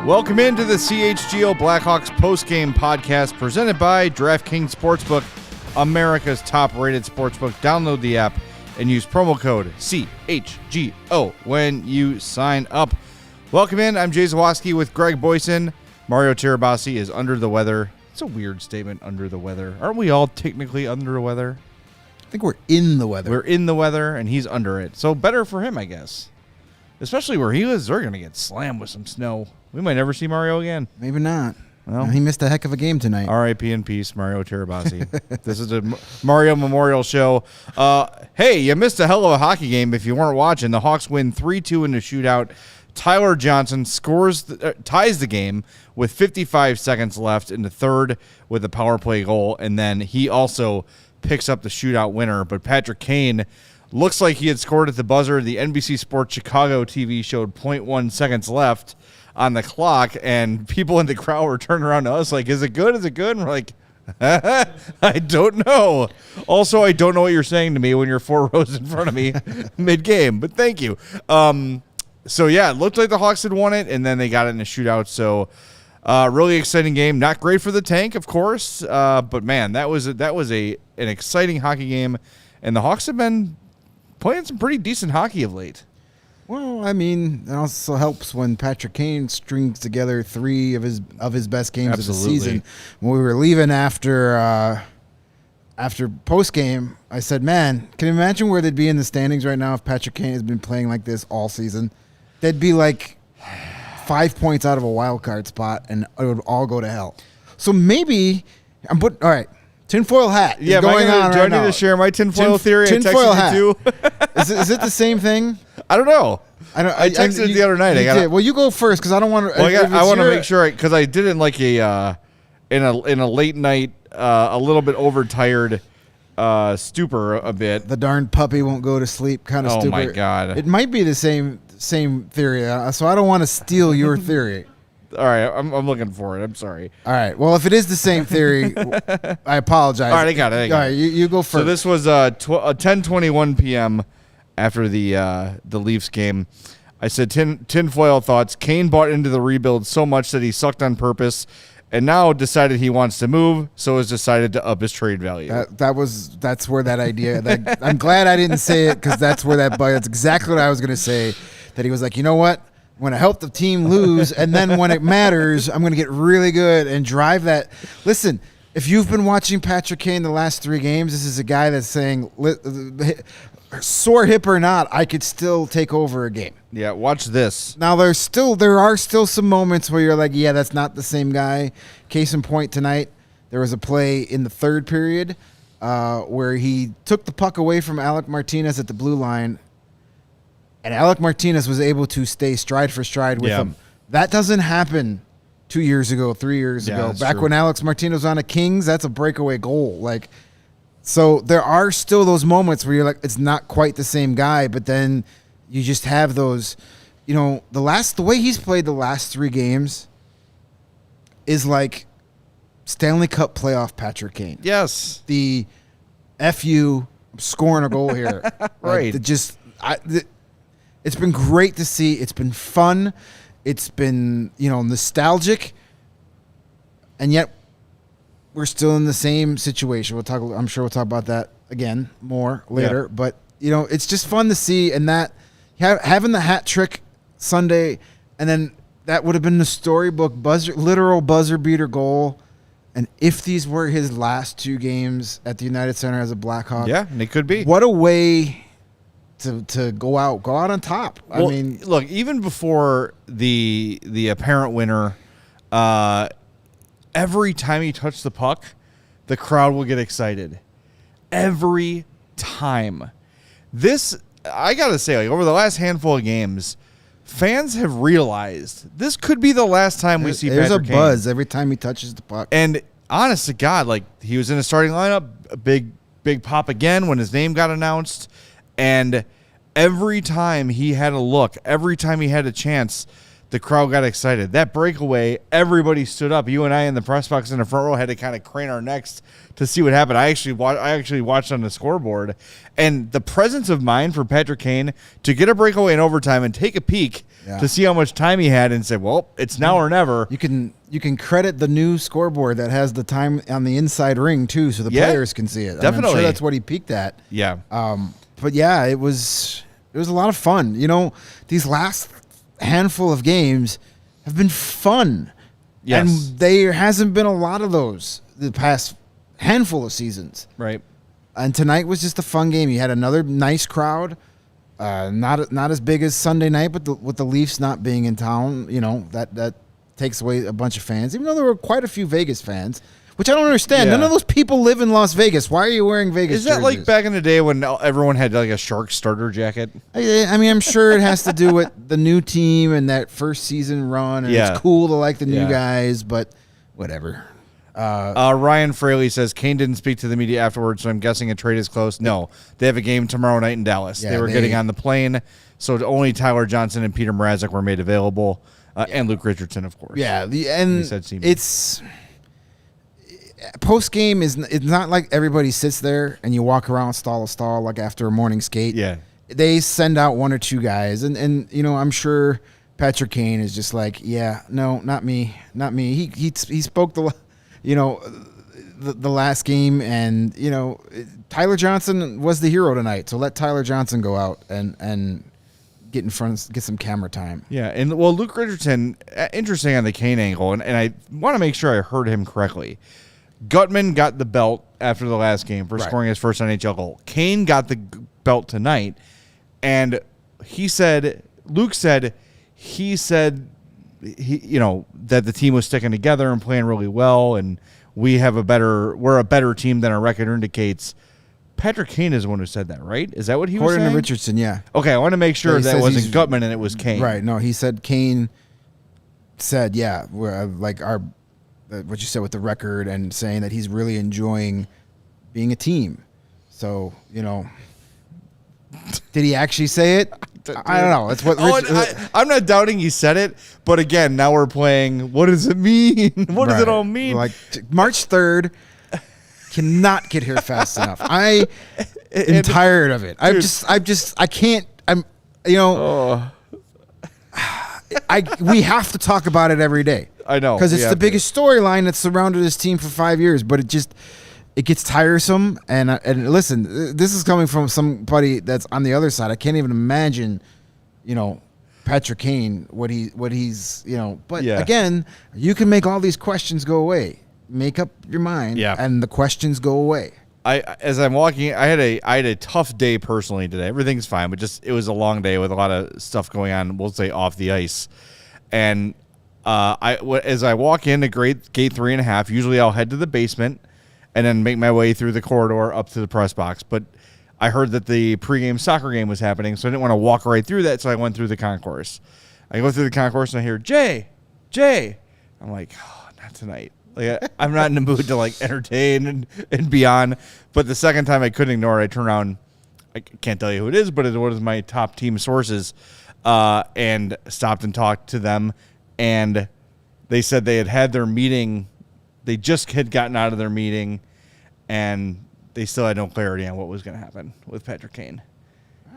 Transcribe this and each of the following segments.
Welcome into the CHGO Blackhawks postgame podcast presented by DraftKings Sportsbook, America's top-rated sportsbook. Download the app and use promo code CHGO when you sign up. Welcome in. I'm Jay Zawaski with Greg Boysen. Mario Tirabassi is under the weather. It's a weird statement, under the weather. Aren't we all technically under the weather? I think we're in the weather. We're in the weather, and he's under it. So better for him, I guess. Especially where he lives, they're going to get slammed with some snow. We might never see Mario again. Maybe not. Well, he missed a heck of a game tonight. R.I.P. in peace, Mario Tirabassi. This is a Mario Memorial Show. Hey, you missed a hell of a hockey game if you weren't watching. The Hawks win 3-2 in a shootout. Tyler Johnson ties the game with 55 seconds left in the third with a power play goal, and then he also picks up the shootout winner. But Patrick Kane looks like he had scored at the buzzer. The NBC Sports Chicago TV showed 0.1 seconds left on the clock, and people in the crowd were turning around to us like, is it good? Is it good? And we're like, I don't know. Also, I don't know what you're saying to me when you're 4 rows in front of me mid-game, but thank you. So, yeah, it looked like the Hawks had won it, and then they got it in a shootout. So, really exciting game. Not great for the tank, of course, but, man, that was an exciting hockey game, and the Hawks have been playing some pretty decent hockey of late. Well, I mean, it also helps when Patrick Kane strings together 3 of his best games of the season. When we were leaving after postgame, I said, man, can you imagine where they'd be in the standings right now if Patrick Kane has been playing like this all season? They'd be like 5 points out of a wild card spot, and it would all go to hell. So maybe all right. Tinfoil hat. Yeah, do I need to share my tinfoil theory? Tinfoil hat. You too. Is it the same thing? I don't know. I texted it the other night. Well, you go first because I don't want to. Well, I want to make sure because I did it in like in a late night, a little bit overtired stupor a bit. The darn puppy won't go to sleep kind of stupor. Oh my god! It might be the same theory, so I don't want to steal your theory. All right, I'm looking for it. I'm sorry. All right. Well, if it is the same theory, I apologize. All right, I got it. All right, you go first. So this was 10:21 p.m. after the Leafs game. I said tinfoil thoughts. Kane bought into the rebuild so much that he sucked on purpose, and now decided he wants to move, so has decided to up his trade value. That's where that idea. I'm glad I didn't say it because that's exactly what I was going to say. That he was like, you know what? I'm going to help the team lose, and then when it matters, I'm going to get really good and drive that. Listen, if you've been watching Patrick Kane the last 3 games, this is a guy that's saying, sore hip or not, I could still take over a game. Yeah, watch this. Now, there are still some moments where you're like, yeah, that's not the same guy. Case in point tonight, there was a play in the third period where he took the puck away from Alec Martinez at the blue line, and Alec Martinez was able to stay stride for stride with him. That doesn't happen 2 years ago, 3 years ago. Back when Alex Martinez was on a Kings, that's a breakaway goal. So there are still those moments where you're like, it's not quite the same guy, but then you just have those, the way he's played the last 3 games is like Stanley Cup playoff Patrick Kane. Yes. The FU scoring a goal here. Right. It's been great to see. It's been fun. It's been, nostalgic. And yet we're still in the same situation. I'm sure we'll talk about that again more later. Yeah. But, it's just fun to see. And that having the hat trick Sunday, and then that would have been the storybook literal buzzer beater goal. And if these were his last 2 games at the United Center as a Blackhawk. Yeah, and it could be. What a way to go out on top. Well, look, even before the apparent winner, every time he touched the puck, the crowd will get excited. Every time. This, I got to say, like, over the last handful of games, fans have realized this could be the last time we see Patrick Kane. There's a buzz every time he touches the puck. And honest to God, like, he was in the starting lineup, a big pop again when his name got announced. And every time he had a look, every time he had a chance, the crowd got excited. That breakaway, everybody stood up. You and I in the press box in the front row had to kind of crane our necks to see what happened. I actually watched on the scoreboard, and the presence of mind for Patrick Kane to get a breakaway in overtime and take a peek to see how much time he had and say, well, it's now or never. You can credit the new scoreboard that has the time on the inside ring too, so the players can see it. Definitely, I'm sure that's what he peeked at. Yeah. But yeah, it was a lot of fun. You know, these last handful of games have been fun. Yes. And there hasn't been a lot of those the past handful of seasons. Right. And tonight was just a fun game. You had another nice crowd. Not as big as Sunday night, but with the Leafs not being in town, you know, that takes away a bunch of fans. Even though there were quite a few Vegas fans, which I don't understand. Yeah. None of those people live in Las Vegas. Why are you wearing Vegas Is that jerseys? like back in the day when everyone had like a Shark starter jacket? I mean, I'm sure it has to do with the new team and that first season run, and it's cool to like the new guys, but whatever. Ryan Fraley says Kane didn't speak to the media afterwards, so I'm guessing a trade is close. No, they have a game tomorrow night in Dallas. Yeah, they were getting on the plane, so only Tyler Johnson and Peter Mrazek were made available, and Luke Richardson, of course. Yeah, it's post game it's not like everybody sits there and you walk around stall to stall like after a morning skate. Yeah, they send out one or two guys, and you know, I'm sure Patrick Kane is just like, yeah, no, not me. He spoke the last game, and you know, Tyler Johnson was the hero tonight, so let Tyler Johnson go out and get in front, get some camera time. Yeah, and well, Luke Richardson, interesting on the Kane angle, and I want to make sure I heard him correctly. Gutman got the belt after the last game for scoring his first NHL goal. Kane got the belt tonight, and Luke said that the team was sticking together and playing really well, and we're a better team than our record indicates. Patrick Kane is the one who said that, right? Is that what he was saying? According to Richardson, yeah. Okay, I want to make sure that wasn't Gutman and it was Kane. Right, no, he said Kane said, yeah, we're like what you said with the record, and saying that he's really enjoying being a team. So, you know, did he actually say it? I don't know. It's what I'm not doubting he said it, but again, now we're playing. What does it mean? What does it all mean? Like March 3rd cannot get here fast enough. I am tired of it. I can't. We have to talk about it every day. I know, because it's the biggest storyline that's surrounded this team for 5 years. But it gets tiresome. And listen, this is coming from somebody that's on the other side. I can't even imagine, you know, Patrick Kane, what he's, you know. But again, you can make all these questions go away. Make up your mind, and the questions go away. As I'm walking, I had a tough day personally today. Everything's fine, but it was a long day with a lot of stuff going on. We'll say off the ice, and as I walk into gate 3.5, usually I'll head to the basement and then make my way through the corridor up to the press box. But I heard that the pregame soccer game was happening, so I didn't want to walk right through that, so I went through the concourse. I go through the concourse and I hear Jay. I'm like, oh, not tonight. Like, I'm not in the mood to like entertain and beyond. But the second time I couldn't ignore it, I turned around. I can't tell you who it is, but it was my top team sources, and stopped and talked to them. And they said they had their meeting. They just had gotten out of their meeting, and they still had no clarity on what was going to happen with Patrick Kane.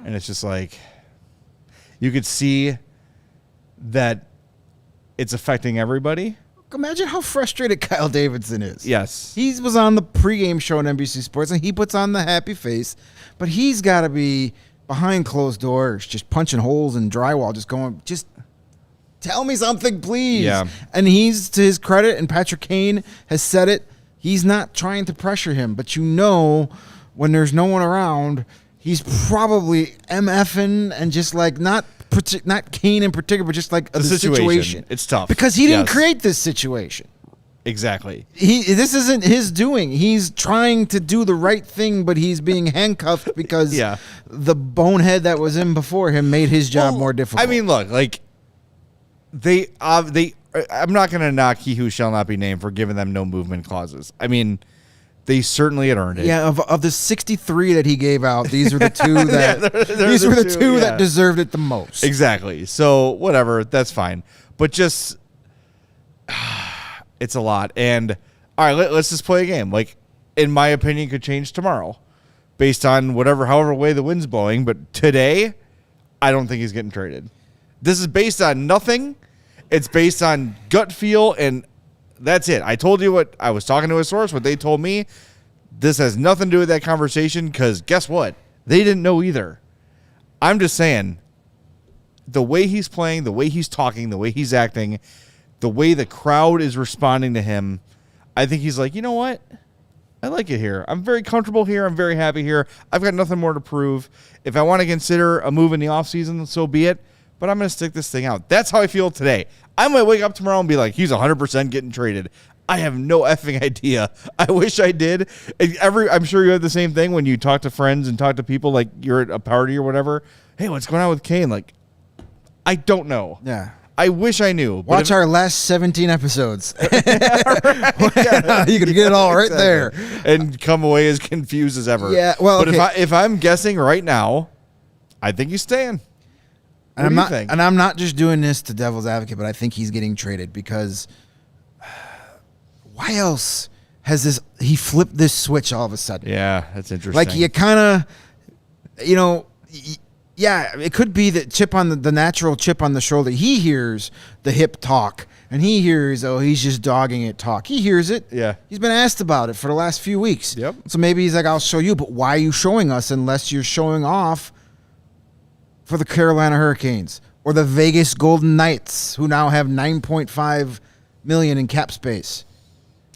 And it's just like, you could see that it's affecting everybody. Imagine how frustrated Kyle Davidson is. Yes. He was on the pregame show on NBC Sports, and he puts on the happy face, but he's got to be behind closed doors, just punching holes in drywall, just going, just tell me something, please. Yeah. And he's, to his credit, and Patrick Kane has said it, he's not trying to pressure him, but you know when there's no one around, he's probably MFing and just like not Kane in particular, but just like the situation. It's tough. Because he didn't create this situation. exactly. This isn't his doing. He's trying to do the right thing, but he's being handcuffed because the bonehead that was in before him made his job more difficult. I mean, look, like they I'm not going to knock he who shall not be named for giving them no movement clauses. I mean, they certainly had earned it. Yeah, of the 63 that he gave out, these were the two that these were the two that deserved it the most. Exactly. So whatever, that's fine. But just it's a lot. And all right, let's just play a game. Like, in my opinion, could change tomorrow based on however way the wind's blowing. But today, I don't think he's getting traded. This is based on nothing. It's based on gut feel, and that's it. I told you what I was talking to a source, what they told me. This has nothing to do with that conversation because guess what? They didn't know either. I'm just saying, the way he's playing, the way he's talking, the way he's acting, the way the crowd is responding to him, I think he's like, you know what? I like it here. I'm very comfortable here. I'm very happy here. I've got nothing more to prove. If I want to consider a move in the offseason, so be it. But I'm going to stick this thing out. That's how I feel today. I might wake up tomorrow and be like, he's 100% getting traded. I have no effing idea. I wish I did. I'm sure you have the same thing when you talk to friends and talk to people like you're at a party or whatever. Hey, what's going on with Kane? Like, I don't know. Yeah. I wish I knew. Watch our last 17 episodes. You can get it all right there. And come away as confused as ever. Yeah, well, but if I'm guessing right now, I think he's staying. And I'm not just doing this to devil's advocate, but I think he's getting traded because why else has he flipped this switch all of a sudden? Yeah, that's interesting. Like you kind of, yeah, it could be that chip on the natural chip on the shoulder. He hears the hip talk, and he hears, he's just dogging it talk. He hears it. Yeah. He's been asked about it for the last few weeks. Yep. So maybe he's like, I'll show you, but why are you showing us unless you're showing off for the Carolina Hurricanes or the Vegas Golden Knights, who now have $9.5 million in cap space?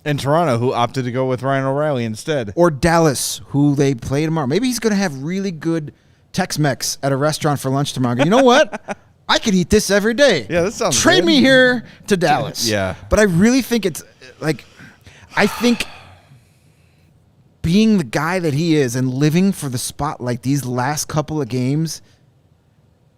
And Toronto, who opted to go with Ryan O'Reilly instead. Or Dallas, who they play tomorrow. Maybe he's going to have really good Tex-Mex at a restaurant for lunch tomorrow. You know what? I could eat this every day. Yeah, that sounds Trade good. me here to Dallas. Yeah. But I really think it's like, I think being the guy that he is and living for the spotlight these last couple of games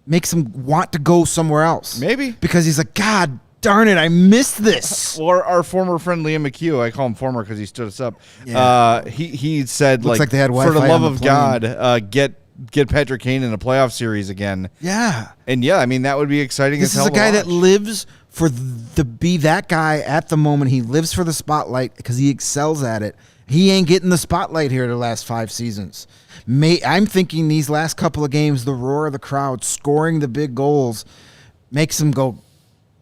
makes him want to go somewhere else. Maybe. Because he's like, God darn it, I missed this. Well, our former friend Liam McHugh, I call him former because he stood us up. Yeah. He said, Looks like they had for the Wi-Fi love on the of plane. God, get Patrick Kane in a playoff series again. Yeah. And yeah, I mean that would be exciting. This is a guy that lives for to be that guy at the moment. He lives for the spotlight because he excels at it. He ain't getting the spotlight here the last 5 seasons. I'm thinking these last couple of games, the roar of the crowd, scoring the big goals, makes him go,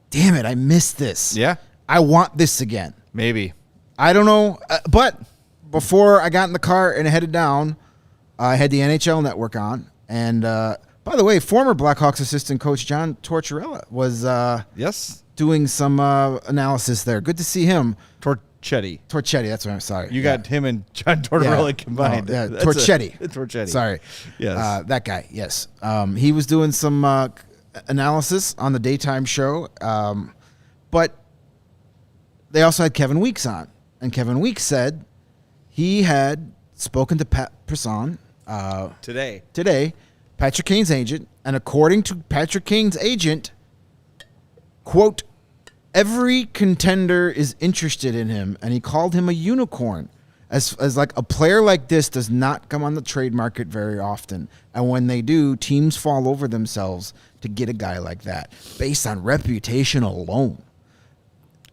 damn it, I missed this. Yeah. I want this again. Maybe. I don't know. But before I got in the car and headed down, I had the NHL Network on. And by the way, former Blackhawks assistant coach John Tortorella was doing some analysis there. Good to see him. Torchetti, that's what I'm sorry. You got him and John Tortorella combined. Oh, yeah, Torchetti. Torchetti. Sorry. Yes. That guy, yes. He was doing some analysis on the daytime show. But they also had Kevin Weeks on. And Kevin Weeks said he had spoken to Pat Brisson today, Patrick Kane's agent. And according to Patrick Kane's agent, quote, every contender is interested in him, and he called him a unicorn. As like a player like this does not come on the trade market very often. And when they do, teams fall over themselves to get a guy like that based on reputation alone.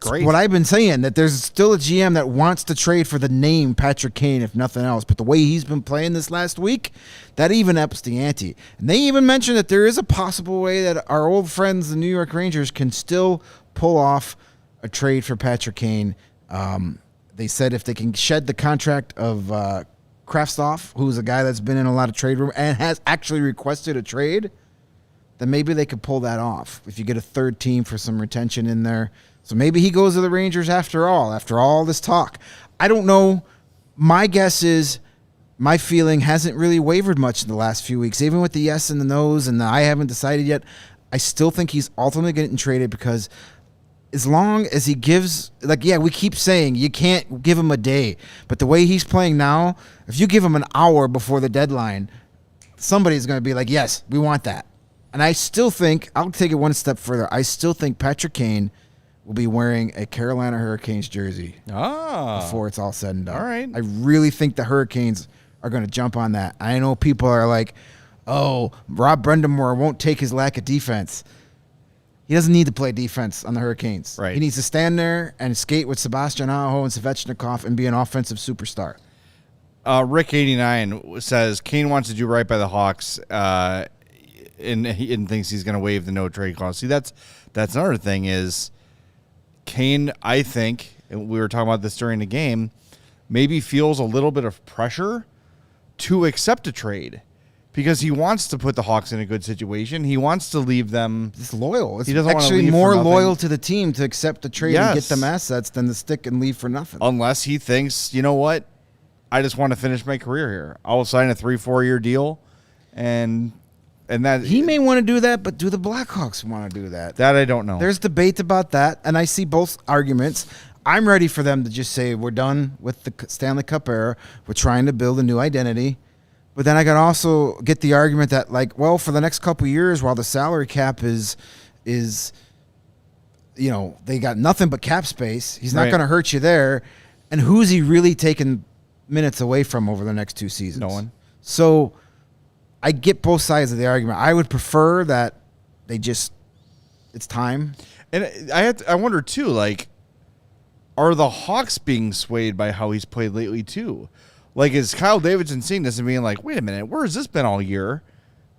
Great. What I've been saying, that there's still a GM that wants to trade for the name Patrick Kane, if nothing else. But the way he's been playing this last week, that even ups the ante. And they even mentioned that there is a possible way that our old friends, the New York Rangers, can still pull off a trade for Patrick Kane. They said if they can shed the contract of Kraftstoff, who's a guy that's been in a lot of trade room and has actually requested a trade, then maybe they could pull that off if you get a third team for some retention in there. So maybe he goes to the Rangers after all this talk. I don't know. My guess is my feeling hasn't really wavered much in the last few weeks, even with the yes and the no's and the I haven't decided yet. I still think he's ultimately getting traded because as long as he gives, we keep saying you can't give him a day, but the way he's playing now, if you give him an hour before the deadline, somebody's going to be like, yes, we want that. And I still think, I'll take it one step further, I still think Patrick Kane will be wearing a Carolina Hurricanes jersey before it's all said and done. All right. I really think the Hurricanes are going to jump on that. I know people are like, oh, Rob Brendamore won't take his lack of defense. He doesn't need to play defense on the Hurricanes. Right. He needs to stand there and skate with Sebastian Aho and Svechnikov and be an offensive superstar. Rick89 says Kane wants to do right by the Hawks and thinks he's going to waive the no trade clause. See, that's another thing is Kane, I think, and we were talking about this during the game, maybe feels a little bit of pressure to accept a trade. Because he wants to put the Hawks in a good situation. He wants to leave them. It's loyal. It's he doesn't actually leave more for nothing. loyal to the team to accept the trade and get them assets than to stick and leave for nothing. Unless he thinks, you know what, I just want to finish my career here. I will sign a 3-4 year deal, and that he may want to do that, but do the Blackhawks want to do that? That I don't know. There's debate about that, and I see both arguments. I'm ready for them to just say we're done with the Stanley Cup era. We're trying to build a new identity. But then I could also get the argument that, for the next couple of years, while the salary cap is, they got nothing but cap space. He's not going to hurt you there. And who's he really taking minutes away from over the next 2 seasons? No one. So I get both sides of the argument. I would prefer that it's time. And I wonder too, are the Hawks being swayed by how he's played lately too? Is Kyle Davidson seeing this and being like, wait a minute, where has this been all year?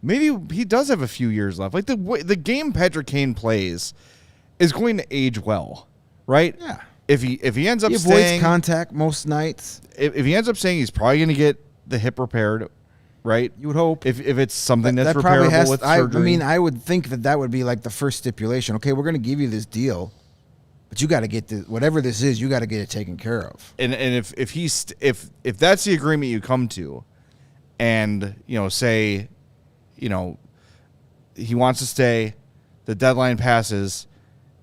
Maybe he does have a few years left. The game Patrick Kane plays is going to age well, right? Yeah. If he ends up he avoids contact most nights. If he ends up staying, he's probably going to get the hip repaired, right? You would hope. If it's something that's that probably repairable with surgery. I would think that would be the first stipulation. Okay, we're going to give you this deal. But you got to get whatever this is, you got to get it taken care of. And if that's the agreement you come to, and say, he wants to stay, the deadline passes,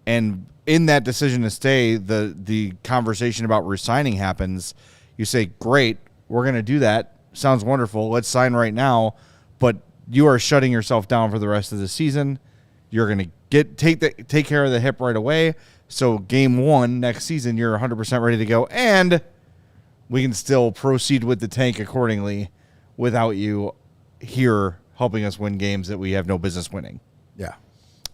and in that decision to stay, the conversation about resigning happens. You say, great, we're going to do that. Sounds wonderful. Let's sign right now. But you are shutting yourself down for the rest of the season. You're going to take care of the hip right away. So game 1 next season, you're 100% ready to go, and we can still proceed with the tank accordingly without you here helping us win games that we have no business winning. Yeah.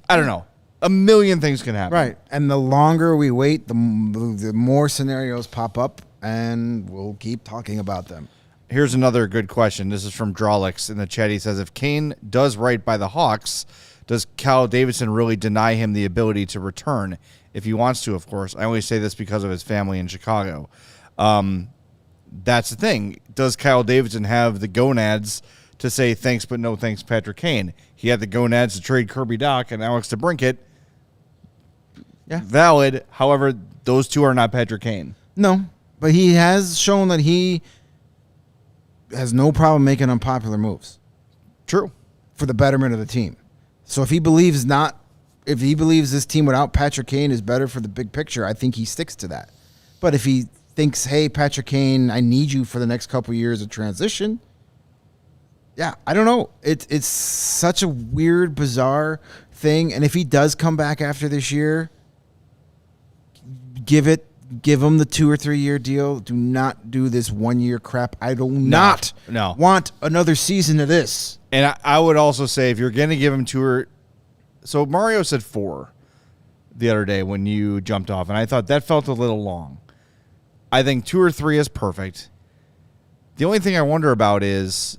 I don't know. A million things can happen. Right. And the longer we wait, the more scenarios pop up, and we'll keep talking about them. Here's another good question. This is from Drawlix in the chat. He says, if Kane does right by the Hawks, does Kyle Davidson really deny him the ability to return? If he wants to, of course. I only say this because of his family in Chicago. That's the thing. Does Kyle Davidson have the gonads to say thanks but no thanks, Patrick Kane? He had the gonads to trade Kirby Dach and Alex DeBrincat. Yeah. Valid. However, those two are not Patrick Kane. No, but he has shown that he has no problem making unpopular moves. True. For the betterment of the team. So if he believes this team without Patrick Kane is better for the big picture, I think he sticks to that. But if he thinks, hey, Patrick Kane, I need you for the next couple of years of transition, yeah, I don't know. It's such a weird, bizarre thing. And if he does come back after this year, give him the 2 or 3 year deal. Do not do this 1 year crap. I do not want another season of this. And I would also say if you're going to give him 2 or... So Mario said 4 the other day when you jumped off, and I thought that felt a little long. I think 2 or 3 is perfect. The only thing I wonder about is,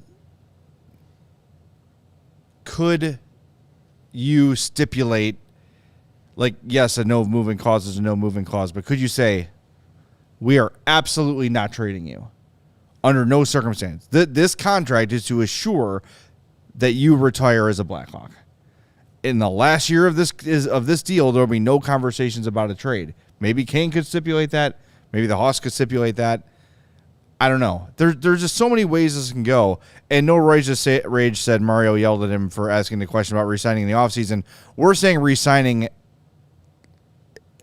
could you stipulate, yes, a no moving clause is a no moving clause, but could you say, we are absolutely not trading you under no circumstance? This contract is to assure that you retire as a Blackhawk. In the last year of this deal, there will be no conversations about a trade. Maybe Kane could stipulate that. Maybe the Hawks could stipulate that. I don't know. There's just so many ways this can go. And No Rage said Mario yelled at him for asking the question about re-signing in the offseason. We're saying re-signing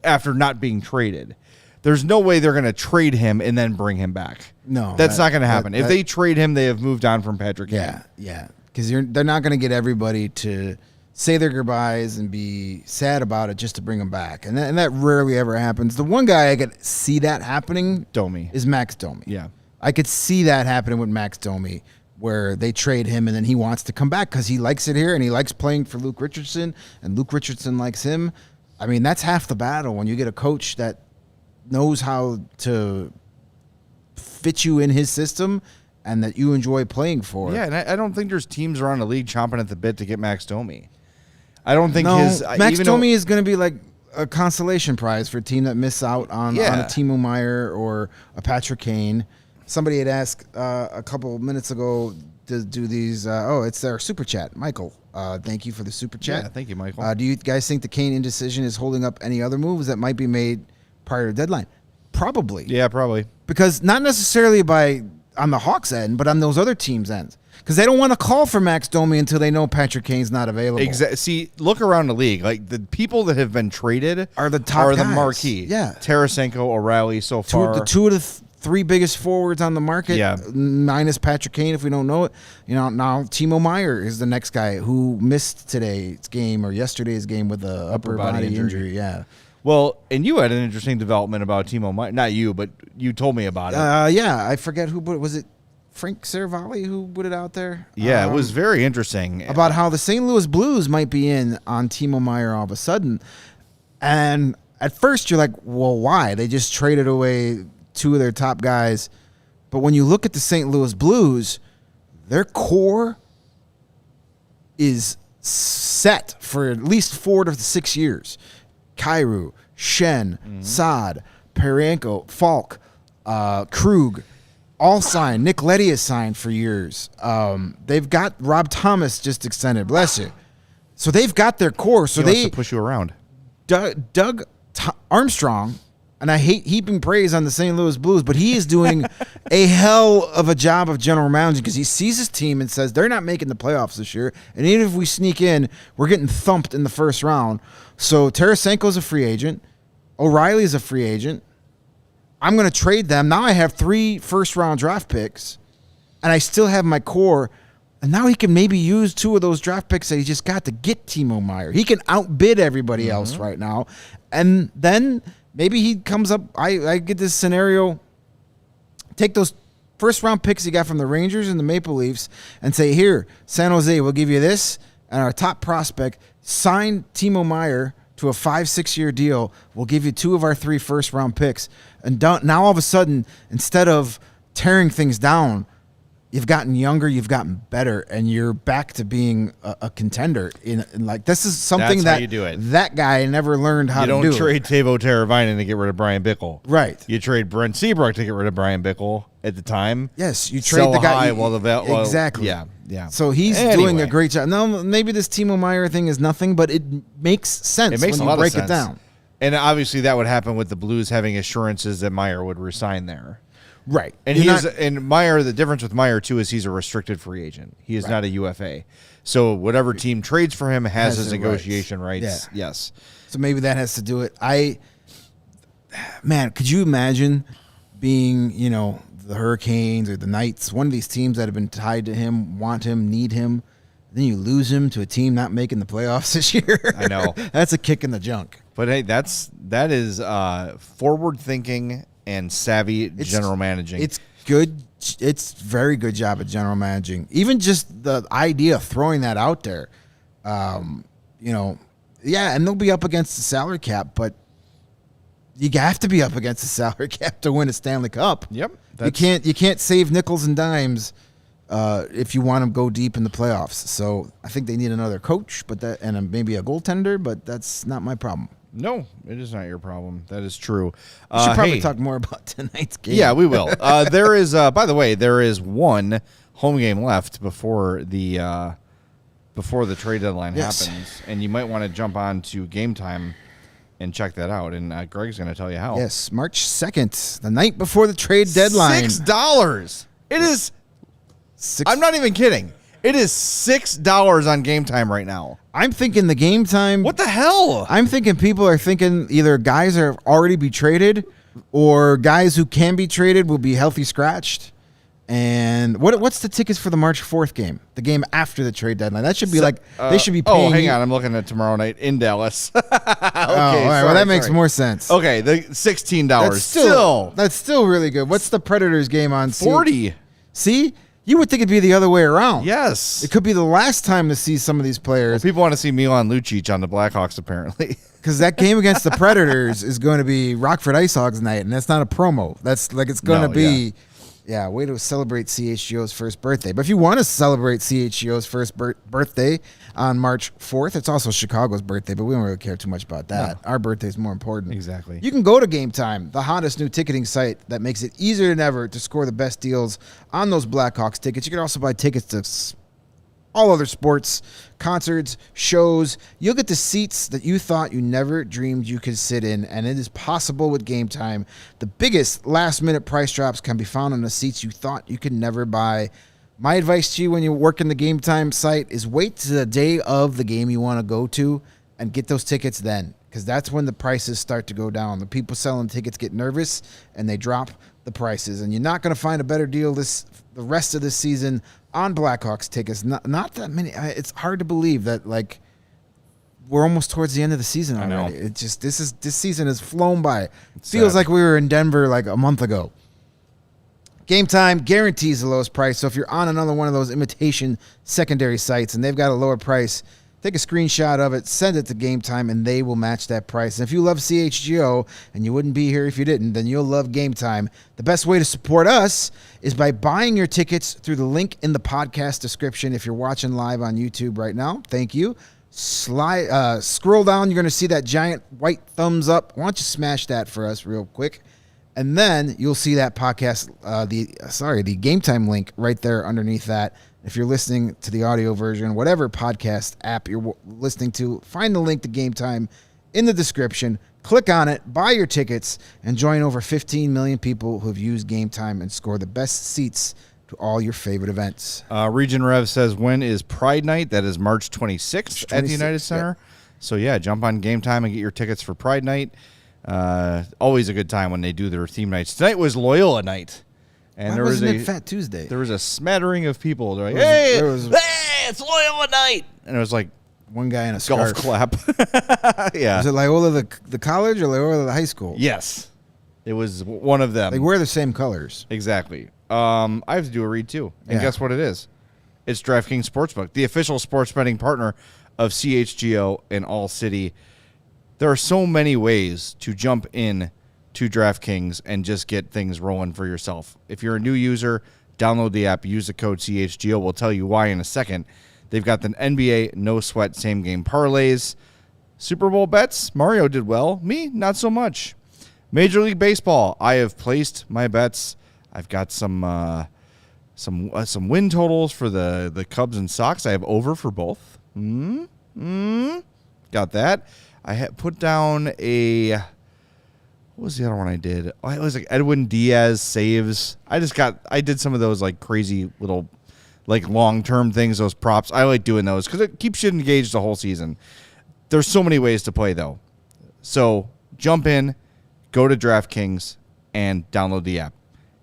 after not being traded. There's no way they're going to trade him and then bring him back. No, that's not going to happen. If they trade him, they have moved on from Patrick Kane. Yeah, because they're not going to get everybody to say their goodbyes and be sad about it just to bring him back, and that rarely ever happens. The one guy I could see that happening, Domi, is Max Domi. Yeah, I could see that happening with Max Domi, where they trade him and then he wants to come back because he likes it here and he likes playing for Luke Richardson, and Luke Richardson likes him. I mean, that's half the battle when you get a coach that knows how to fit you in his system and that you enjoy playing for. Yeah, and I don't think there's teams around the league chomping at the bit to get Max Domi. I don't think Max Domi is going to be like a consolation prize for a team that miss out on a Timo Meier or a Patrick Kane. Somebody had asked a couple minutes ago to do these. It's their super chat, Michael. Thank you for the super chat. Yeah, thank you, Michael. Do you guys think the Kane indecision is holding up any other moves that might be made prior to deadline? Probably. Yeah, probably. Because not necessarily on the Hawks end, but on those other teams' ends. Because they don't want to call for Max Domi until they know Patrick Kane's not available. Exactly. See, look around the league. Like the people that have been traded are the top the guys. Marquee. Yeah. Tarasenko, O'Reilly so far. Two of the three biggest forwards on the market. Yeah. Minus Patrick Kane, if we don't know it. Now Timo Meier is the next guy who missed today's game or yesterday's game with a upper body injury. Yeah. Well, and you had an interesting development about Timo Meier. Not you, but you told me about it. I forget who put it. Was it Frank Saravalli who put it out there? Yeah, it was very interesting. About how the St. Louis Blues might be in on Timo Meier all of a sudden. And at first you're like, well, why? They just traded away two of their top guys. But when you look at the St. Louis Blues, their core is set for at least 4 to 6 years. Kyrou, Shen, Saad, Perenko, Falk, Krug, all signed. Nick Leddy is signed for years. They've got Rob Thomas just extended. Bless you. So they've got their core. So he wants to push you around. Doug Armstrong, and I hate heaping praise on the St. Louis Blues, but he is doing a hell of a job of general managing because he sees his team and says they're not making the playoffs this year, and even if we sneak in, we're getting thumped in the first round. So Tarasenko's a free agent. O'Reilly's a free agent. I'm going to trade them. Now I have 3 first-round draft picks, and I still have my core. And now he can maybe use 2 of those draft picks that he just got to get Timo Meier. He can outbid everybody else right now. And then maybe he comes up. I get this scenario. Take those first-round picks he got from the Rangers and the Maple Leafs and say, here, San Jose, we'll give you this. And our top prospect, sign Timo Meier to a 5-6 year deal. We'll give you 2 of our 3 first-round picks. And now all of a sudden, instead of tearing things down, you've gotten younger, you've gotten better, and you're back to being a contender. In like this is something That's how you do it. That guy never learned how to do. You don't trade Teuvo Teravainen to get rid of Brian Bickle. Right. You trade Brent Seabrook to get rid of Brian Bickle at the time. Yes, you trade the guy. Exactly. Yeah. So he's doing a great job. Now, maybe this Timo Meier thing is nothing, but it makes sense It makes when a lot you break of sense. it down. And obviously that would happen with the Blues having assurances that Meier would resign there. Right. And Meier, the difference with Meier too is he's a restricted free agent. He is not a UFA. So whatever team trades for him has his negotiation rights. Yeah. Yes. So maybe that has to do it. Man, could you imagine being, the Hurricanes or the Knights, one of these teams that have been tied to him, want him, need him, then you lose him to a team not making the playoffs this year? I know. That's a kick in the junk. But hey, that is forward thinking and savvy general managing. It's good. It's very good job at general managing. Even just the idea of throwing that out there, and they'll be up against the salary cap, but you have to be up against the salary cap to win a Stanley Cup. Yep. You can't save nickels and dimes if you want to go deep in the playoffs. So I think they need another coach, and maybe a goaltender, but that's not my problem. No, it is not your problem. That is true. We should probably talk more about tonight's game. Yeah, we will. There is, by the way, there is one home game left before the trade deadline happens, and you might want to jump on to Game Time and check that out. And Greg's going to tell you how. Yes, March 2nd, the night before the trade deadline. $6. It is. I'm not even kidding. It is $6 on Game Time right now. I'm thinking the Game Time. What the hell? I'm thinking people are thinking either guys are already be traded or guys who can be traded will be healthy scratched. And what's the tickets for the March 4th game? The game after the trade deadline. That should be they should be paying. Oh, hang on. I'm looking at tomorrow night in Dallas. Okay, all right. Well, that makes more sense. Okay, the $16. That's still really good. What's the Predators game on? 40. See? You would think it'd be the other way around. Yes. It could be the last time to see some of these players. Well, people want to see Milan Lucic on the Blackhawks, apparently. Because that game against the Predators is going to be Rockford Ice Hogs night, and that's not a promo. That's like it's going to be... Yeah, way to celebrate CHGO's first birthday. But if you want to celebrate CHGO's first birthday on March 4th, it's also Chicago's birthday, but we don't really care too much about that. No. Our birthday is more important. Exactly. You can go to Game Time, the hottest new ticketing site that makes it easier than ever to score the best deals on those Blackhawks tickets. You can also buy tickets to all other sports, concerts, shows. You'll get the seats that you thought you never dreamed you could sit in, and it is possible with Game Time. The biggest last-minute price drops can be found on the seats you thought you could never buy. My advice to you when you work in the Game Time site is wait to the day of the game you want to go to and get those tickets then, because that's when the prices start to go down. The people selling tickets get nervous, and they drop the prices, and you're not going to find a better deal the rest of this season on Blackhawks tickets. Not that many. It's hard to believe that we're almost towards the end of the season already. I know. It just this season has flown by. Feels like we were in Denver like a month ago. Game Time guarantees the lowest price. So if you're on another one of those imitation secondary sites and they've got a lower price, take a screenshot of it, send it to Game Time, and they will match that price. And if you love CHGO, and you wouldn't be here if you didn't, then you'll love Game Time. The best way to support us is by buying your tickets through the link in the podcast description. If you're watching live on YouTube right now, thank you. Scroll down, you're going to see that giant white thumbs up. Why don't you smash that for us real quick? And then you'll see that podcast, the Game Time link right there underneath that. If you're listening to the audio version, whatever podcast app you're listening to, find the link to Game Time in the description. Click on it, buy your tickets, and join over 15 million people who have used Game Time and score the best seats to all your favorite events. Region Rev says, when is Pride Night? That is March 26th at the United Center. Yep. So, yeah, jump on Game Time and get your tickets for Pride Night. Always a good time when they do their theme nights. Tonight was Loyola night. And there was a Fat Tuesday. There was a smattering of people. They're like, hey, it's Loyola night. And it was like one guy in a scarf. Golf clap. Yeah. Was it Loyola the college or Loyola the high school? Yes. It was one of them. They wear the same colors. Exactly. I have to do a read, too. And guess what it is? It's DraftKings Sportsbook, the official sports betting partner of CHGO in All City. There are so many ways to jump in to DraftKings and just get things rolling for yourself. If you're a new user, download the app, use the code CHGO. We'll tell you why in a second. They've got the NBA no sweat same game parlays. Super Bowl bets, Mario did well. Me, not so much. Major League Baseball, I have placed my bets. I've got some win totals for the Cubs and Sox. I have over for both. Got that. I had put down a... What was the other one I did? Oh, it was like Edwin Diaz saves. I did some of those like crazy little like long-term things, those props. I like doing those because it keeps you engaged the whole season. There's so many ways to play though. So jump in, go to DraftKings, and download the app.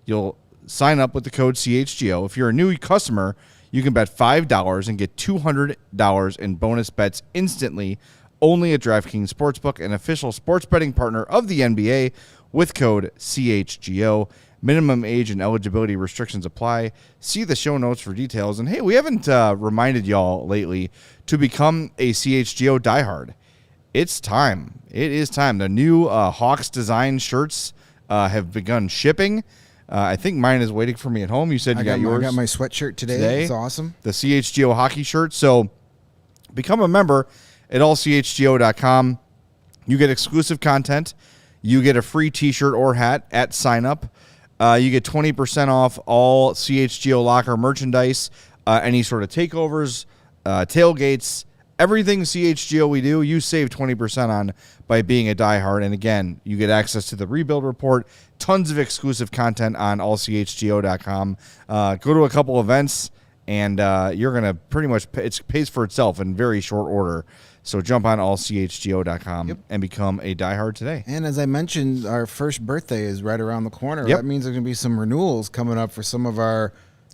You'll sign up with the code CHGO. If you're a new customer, you can bet $5 and get $200 in bonus bets instantly. Only at DraftKings Sportsbook, an official sports betting partner of the NBA, with code CHGO. Minimum age and eligibility restrictions apply. See the show notes for details. And hey, we haven't reminded y'all lately to become a CHGO diehard. It's time. It is time. The new Hawks design shirts have begun shipping. I think mine is waiting for me at home. You said you got yours. I got my sweatshirt today. It's awesome. The CHGO hockey shirt. So become a member at allchgo.com. You get exclusive content. You get a free t-shirt or hat at sign up. You get 20% off all CHGO locker merchandise, any sort of takeovers, tailgates, everything CHGO we do, you save 20% on by being a diehard. And again, you get access to the rebuild report, tons of exclusive content on allchgo.com. Go to a couple events and you're going to pretty much it pays for itself in very short order. So jump on allchgo.com and become a diehard today. And as I mentioned, our first birthday is right around the corner. Yep. That means there's going to be some renewals coming up for some of our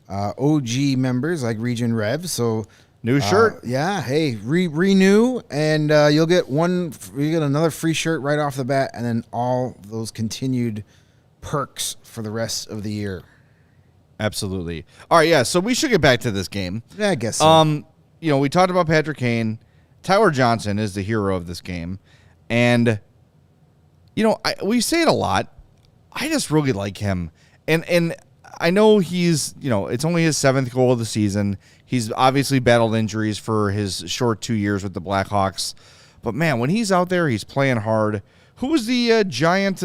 OG members like Region Rev. So new shirt. Yeah. Hey, renew, and you'll get another free shirt right off the bat, and then all those continued perks for the rest of the year. Absolutely. All right. Yeah. So we should get back to this game. Yeah, I guess so. We talked about Patrick Kane. Tyler Johnson is the hero of this game. And, we say it a lot. I just really like him. And I know he's, it's only his 7th goal of the season. He's obviously battled injuries for his short 2 years with the Blackhawks. But, man, when he's out there, he's playing hard. Who was the giant?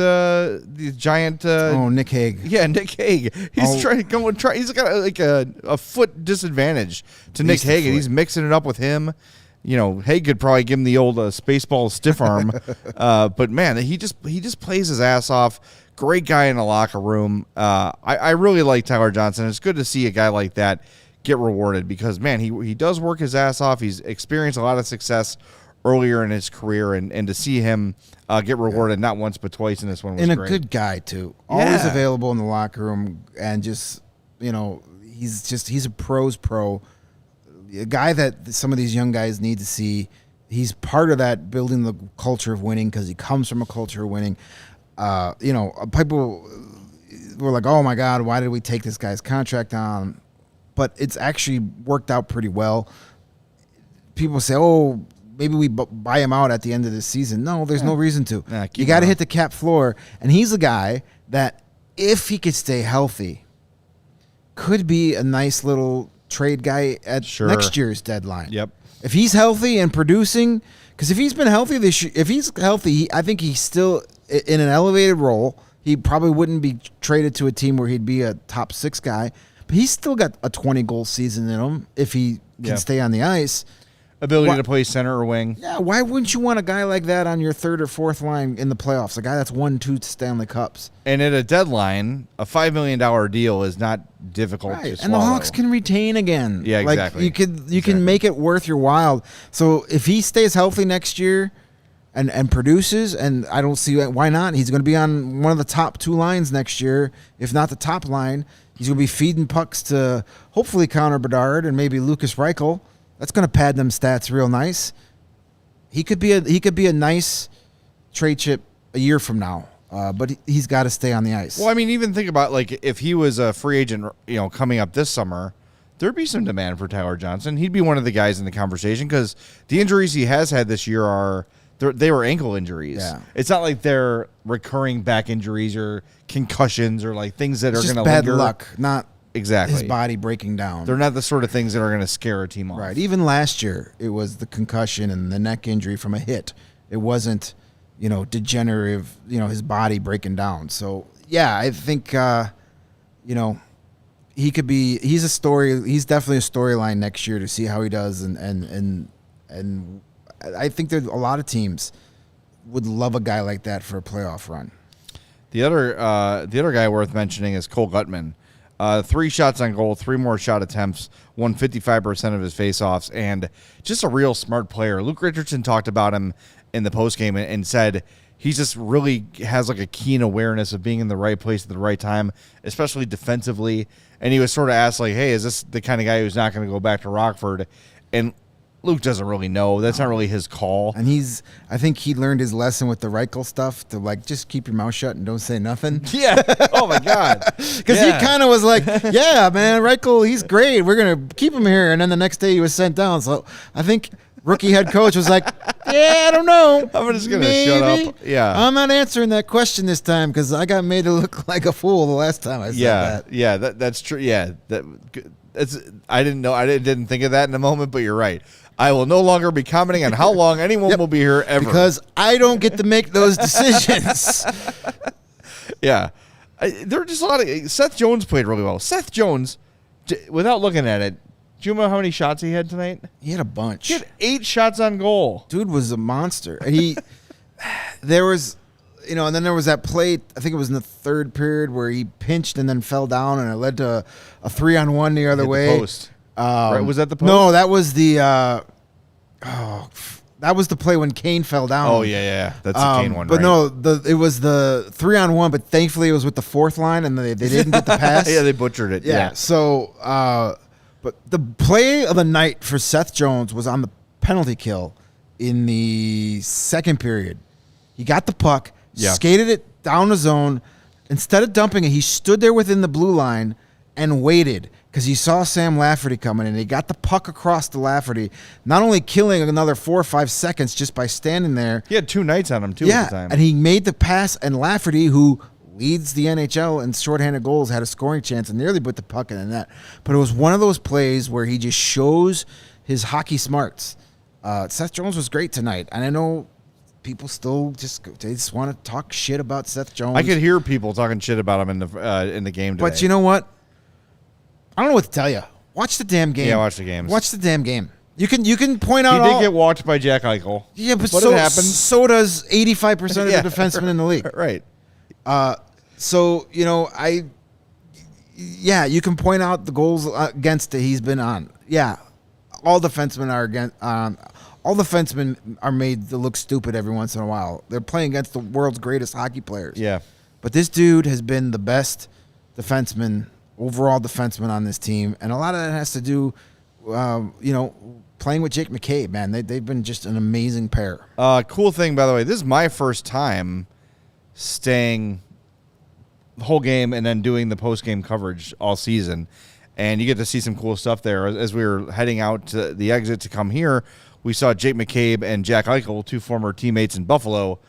Nick Hague. Yeah, Nick Hague. He's trying to go and try. He's got a foot disadvantage to Nick Hague, and he's mixing it up with him. Hague could probably give him the old Spaceball stiff arm. But, man, he just plays his ass off. Great guy in the locker room. I really like Tyler Johnson. It's good to see a guy like that get rewarded because, man, he does work his ass off. He's experienced a lot of success earlier in his career, and to see him get rewarded not once but twice in this one was great. And a good guy, too. Always available in the locker room, and just, he's a pro's pro. A guy that some of these young guys need to see. He's part of that building the culture of winning because he comes from a culture of winning. People were like, oh, my God, why did we take this guy's contract on? But it's actually worked out pretty well. People say, oh, maybe we buy him out at the end of this season. No, there's no reason to. You got to hit the cap floor. And he's a guy that, if he could stay healthy, could be a nice little trade guy at next year's deadline. Yep. If he's healthy and producing, because if he's been healthy this year, if he's healthy, I think he's still in an elevated role. He probably wouldn't be traded to a team where he'd be a top 6 guy, but he's still got a 20-goal season in him if he can stay on the ice. Ability to play center or wing. Yeah, why wouldn't you want a guy like that on your 3rd or 4th line in the playoffs? A guy that's won 2 Stanley Cups. And at a deadline, a $5 million deal is not difficult to swallow. And the Hawks can retain again. Yeah, exactly. You can make it worth your while. So if he stays healthy next year and produces, and I don't see why not. He's going to be on one of the top 2 lines next year, if not the top line. He's going to be feeding pucks to hopefully Connor Bedard and maybe Lucas Reichel. That's going to pad them stats real nice. He could be a nice trade chip a year from now, but he's got to stay on the ice. Well, I mean, even think about if he was a free agent, coming up this summer, there'd be some demand for Tyler Johnson. He'd be one of the guys in the conversation because the injuries he has had this year they were ankle injuries. Yeah. It's not like they're recurring back injuries or concussions or like things that are going to bad luck, not. Exactly. His body breaking down. They're not the sort of things that are going to scare a team off. Right. Even last year, it was the concussion and the neck injury from a hit. It wasn't, degenerative, his body breaking down. So, yeah, I think, he could be – he's definitely a storyline next year to see how he does. And I think there's a lot of teams would love a guy like that for a playoff run. The other guy worth mentioning is Cole Gutman. 3 shots on goal, 3 more shot attempts, won 55% of his faceoffs, and just a real smart player. Luke Richardson talked about him in the postgame and said he just really has like a keen awareness of being in the right place at the right time, especially defensively. And he was sort of asked, like, hey, is this the kind of guy who's not going to go back to Rockford? And Luke doesn't really know. That's not really his call. And I think he learned his lesson with the Reichel stuff to just keep your mouth shut and don't say nothing. Yeah. Oh my God. Because he kind of was like, yeah, man, Reichel, he's great. We're going to keep him here. And then the next day he was sent down. So I think rookie head coach was like, yeah, I don't know. I'm just going to shut up. Yeah. I'm not answering that question this time because I got made to look like a fool the last time I said that. Yeah, that's true. Yeah. I didn't know. I didn't think of that in a moment, but you're right. I will no longer be commenting on how long anyone will be here ever. Because I don't get to make those decisions. Yeah. There were just a lot of... Seth Jones played really well. Seth Jones, without looking at it, do you know how many shots he had tonight? He had a bunch. He had 8 shots on goal. Dude was a monster. There was... and then there was that play, I think it was in the 3rd period, where he pinched and then fell down, and it led to a 3-on-1 the other way. Post. Right, was that the post? No, that was the that was the play when Kane fell down. Oh yeah. That's the Kane one. But right? no, it was the 3-on-1. But thankfully, it was with the fourth line, and they didn't get the pass. Yeah, they butchered it. Yeah. So, but the play of the night for Seth Jones was on the penalty kill in the second period. He got the puck, skated it down the zone. Instead of dumping it, he stood there within the blue line and waited because he saw Sam Lafferty coming in. He got the puck across to Lafferty, not only killing another 4 or 5 seconds just by standing there. He had 2 nights on him, too, at the time. And he made the pass, and Lafferty, who leads the NHL in shorthanded goals, had a scoring chance and nearly put the puck in the net. But it was one of those plays where he just shows his hockey smarts. Seth Jones was great tonight, and I know people still just want to talk shit about Seth Jones. I could hear people talking shit about him in the game today. But you know what? I don't know what to tell you. Watch the damn game. Yeah, watch the games. Watch the damn game. You can point out he did get walked by Jack Eichel. Yeah, but it happens. so does 85% of the defensemen in the league. Right. So, you can point out the goals against that he's been on. Yeah, all defensemen are made to look stupid every once in a while. They're playing against the world's greatest hockey players. Yeah. But this dude has been the best overall defenseman on this team, and a lot of that has to do, playing with Jake McCabe, man. They've been just an amazing pair. Cool thing, by the way, this is my first time staying the whole game and then doing the post-game coverage all season. And you get to see some cool stuff there. As we were heading out to the exit to come here, we saw Jake McCabe and Jack Eichel, 2 former teammates in Buffalo,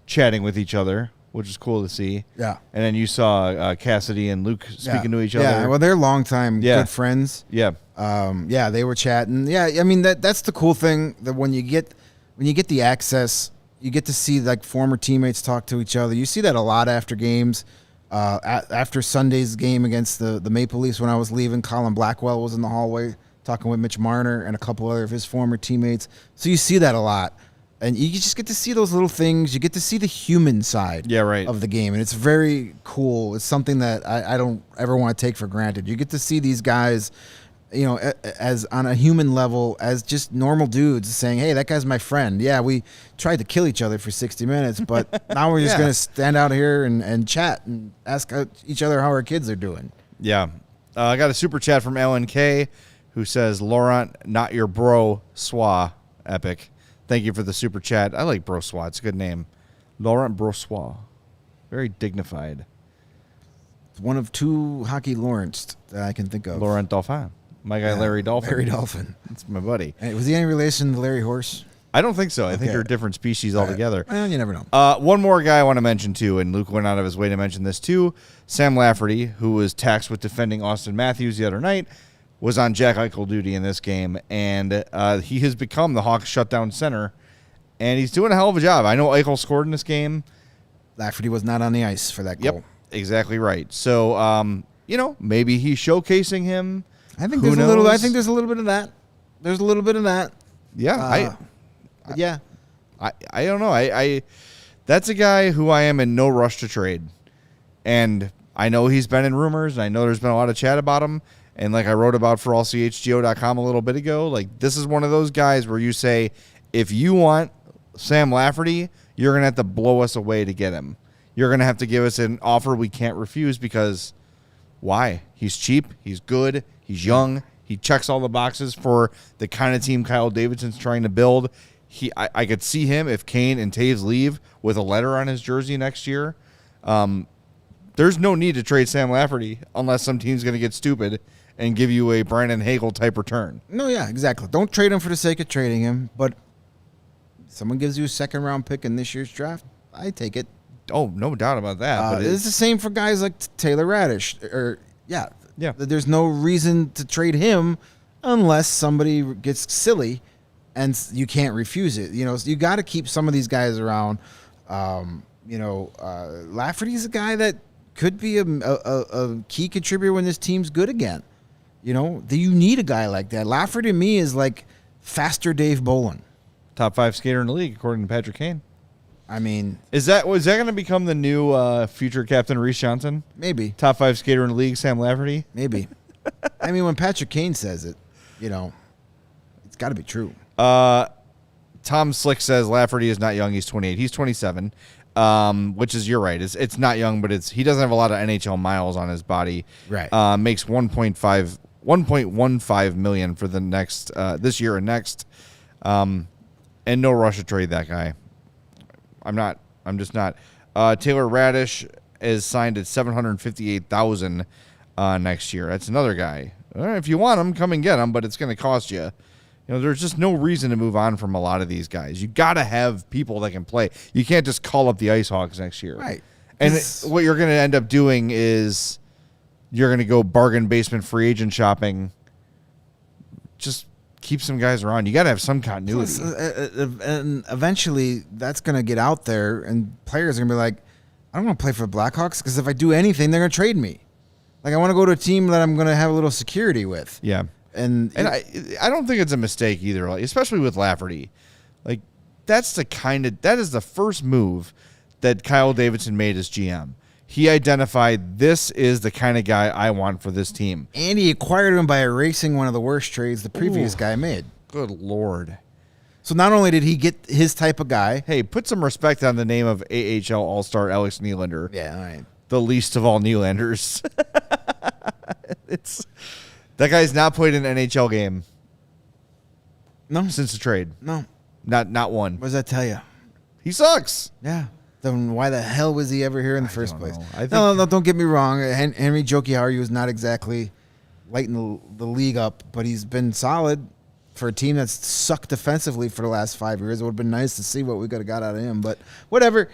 chatting with each other, which is cool to see. Yeah. And then you saw Cassidy and Luke speaking to each other. Yeah, well, they're longtime good friends. Yeah. They were chatting. Yeah, I mean, that's the cool thing, that when you get the access, you get to see like former teammates talk to each other. You see that a lot after games. After Sunday's game against the Maple Leafs, when I was leaving, Colin Blackwell was in the hallway talking with Mitch Marner and a couple other of his former teammates. So you see that a lot. And you just get to see those little things. You get to see the human side of the game. And it's very cool. It's something that I don't ever want to take for granted. You get to see these guys, as on a human level, as just normal dudes saying, hey, that guy's my friend. Yeah, we tried to kill each other for 60 minutes, but now we're just going to stand out here and chat and ask each other how our kids are doing. Yeah. I got a super chat from LNK who says, Laurent, not your bro, Swa, epic. Thank you for the super chat. I like Brossois. It's a good name. Laurent Brossois. Very dignified. One of 2 hockey Laurents that I can think of. Laurent Dauphin. My guy, Larry Dolphin. Larry Dolphin. That's my buddy. Hey, was he any relation to Larry Horse? I don't think so. I think they're a different species altogether. Well, you never know. One more guy I want to mention, too, and Luke went out of his way to mention this, too. Sam Lafferty, who was tasked with defending Austin Matthews the other night, was on Jack Eichel duty in this game, and he has become the Hawks shutdown center, and he's doing a hell of a job. I know Eichel scored in this game. Lafferty was not on the ice for that goal. Yep, exactly right. So, maybe he's showcasing him. I think there's a little. I think there's a little bit of that. There's a little bit of that. Yeah, I don't know. I that's a guy who I am in no rush to trade, and I know he's been in rumors. And I know there's been a lot of chat about him. And like I wrote about for allchgo.com a little bit ago, like this is one of those guys where you say, if you want Sam Lafferty, you're going to have to blow us away to get him. You're going to have to give us an offer we can't refuse because why? He's cheap. He's good. He's young. He checks all the boxes for the kind of team Kyle Davidson's trying to build. I could see him if Kane and Taves leave with a letter on his jersey next year. There's no need to trade Sam Lafferty unless some team's going to get stupid and give you a Brandon Hagel type return. No, yeah, exactly. Don't trade him for the sake of trading him, but someone gives you a second-round pick in this year's draft, I take it. Oh, no doubt about that. But it's the same for guys like Taylor Radish. There's no reason to trade him unless somebody gets silly and you can't refuse it. So you got to keep some of these guys around. Lafferty's a guy that could be a key contributor when this team's good again. Do you need a guy like that? Lafferty to me is like faster Dave Bolin. Top 5 skater in the league, according to Patrick Kane. I mean, was that going to become the new future captain Reese Johnson? Maybe. Top 5 skater in the league, Sam Lafferty? Maybe. I mean, when Patrick Kane says it. it's got to be true. Tom Slick says Lafferty is not young. He's 28. He's 27, which is, you're right. It's not young, but he doesn't have a lot of NHL miles on his body. Right. Makes 1.15 million for the next this year and next. And no rush to trade that guy. I'm just not. Taylor Radish is signed at $758,000 next year. That's another guy. If you want him, come and get him, but it's going to cost you. There's just no reason to move on from a lot of these guys. You got to have people that can play. You can't just call up the Ice Hawks next year. Right. And what you're going to end up doing is you're going to go bargain basement free agent shopping. Just keep some guys around. You got to have some continuity. And eventually that's going to get out there, and players are going to be like, I don't want to play for the Blackhawks because if I do anything, they're going to trade me. Like, I want to go to a team that I'm going to have a little security with. Yeah. And I don't think it's a mistake either, especially with Lafferty. Like, that is the first move that Kyle Davidson made as GM. He identified, this is the kind of guy I want for this team. And he acquired him by erasing one of the worst trades the previous guy made. Good Lord. So not only did he get his type of guy. Hey, put some respect on the name of AHL All-Star Alex Nylander. Yeah, all right. The least of all Nylanders. That guy's not played an NHL game. No. Since the trade. No. Not one. What does that tell you? He sucks. Yeah. Then why the hell was he ever here in the first place? No, don't get me wrong. Henry Jokiharju was not exactly lighting the league up, but he's been solid for a team that's sucked defensively for the last 5 years. It would have been nice to see what we could have got out of him, but whatever.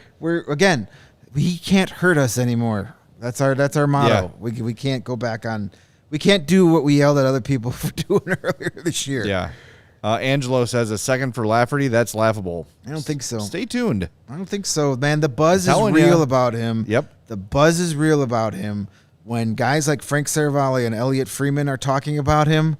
He can't hurt us anymore. That's our motto. Yeah. We can't go back on. We can't do what we yelled at other people for doing earlier this year. Yeah. Angelo says a second for Lafferty. That's laughable. I don't think so. Stay tuned. I don't think so, man. The buzz is real about him. Yep. The buzz is real about him. When guys like Frank Saravalli and Elliot Freeman are talking about him,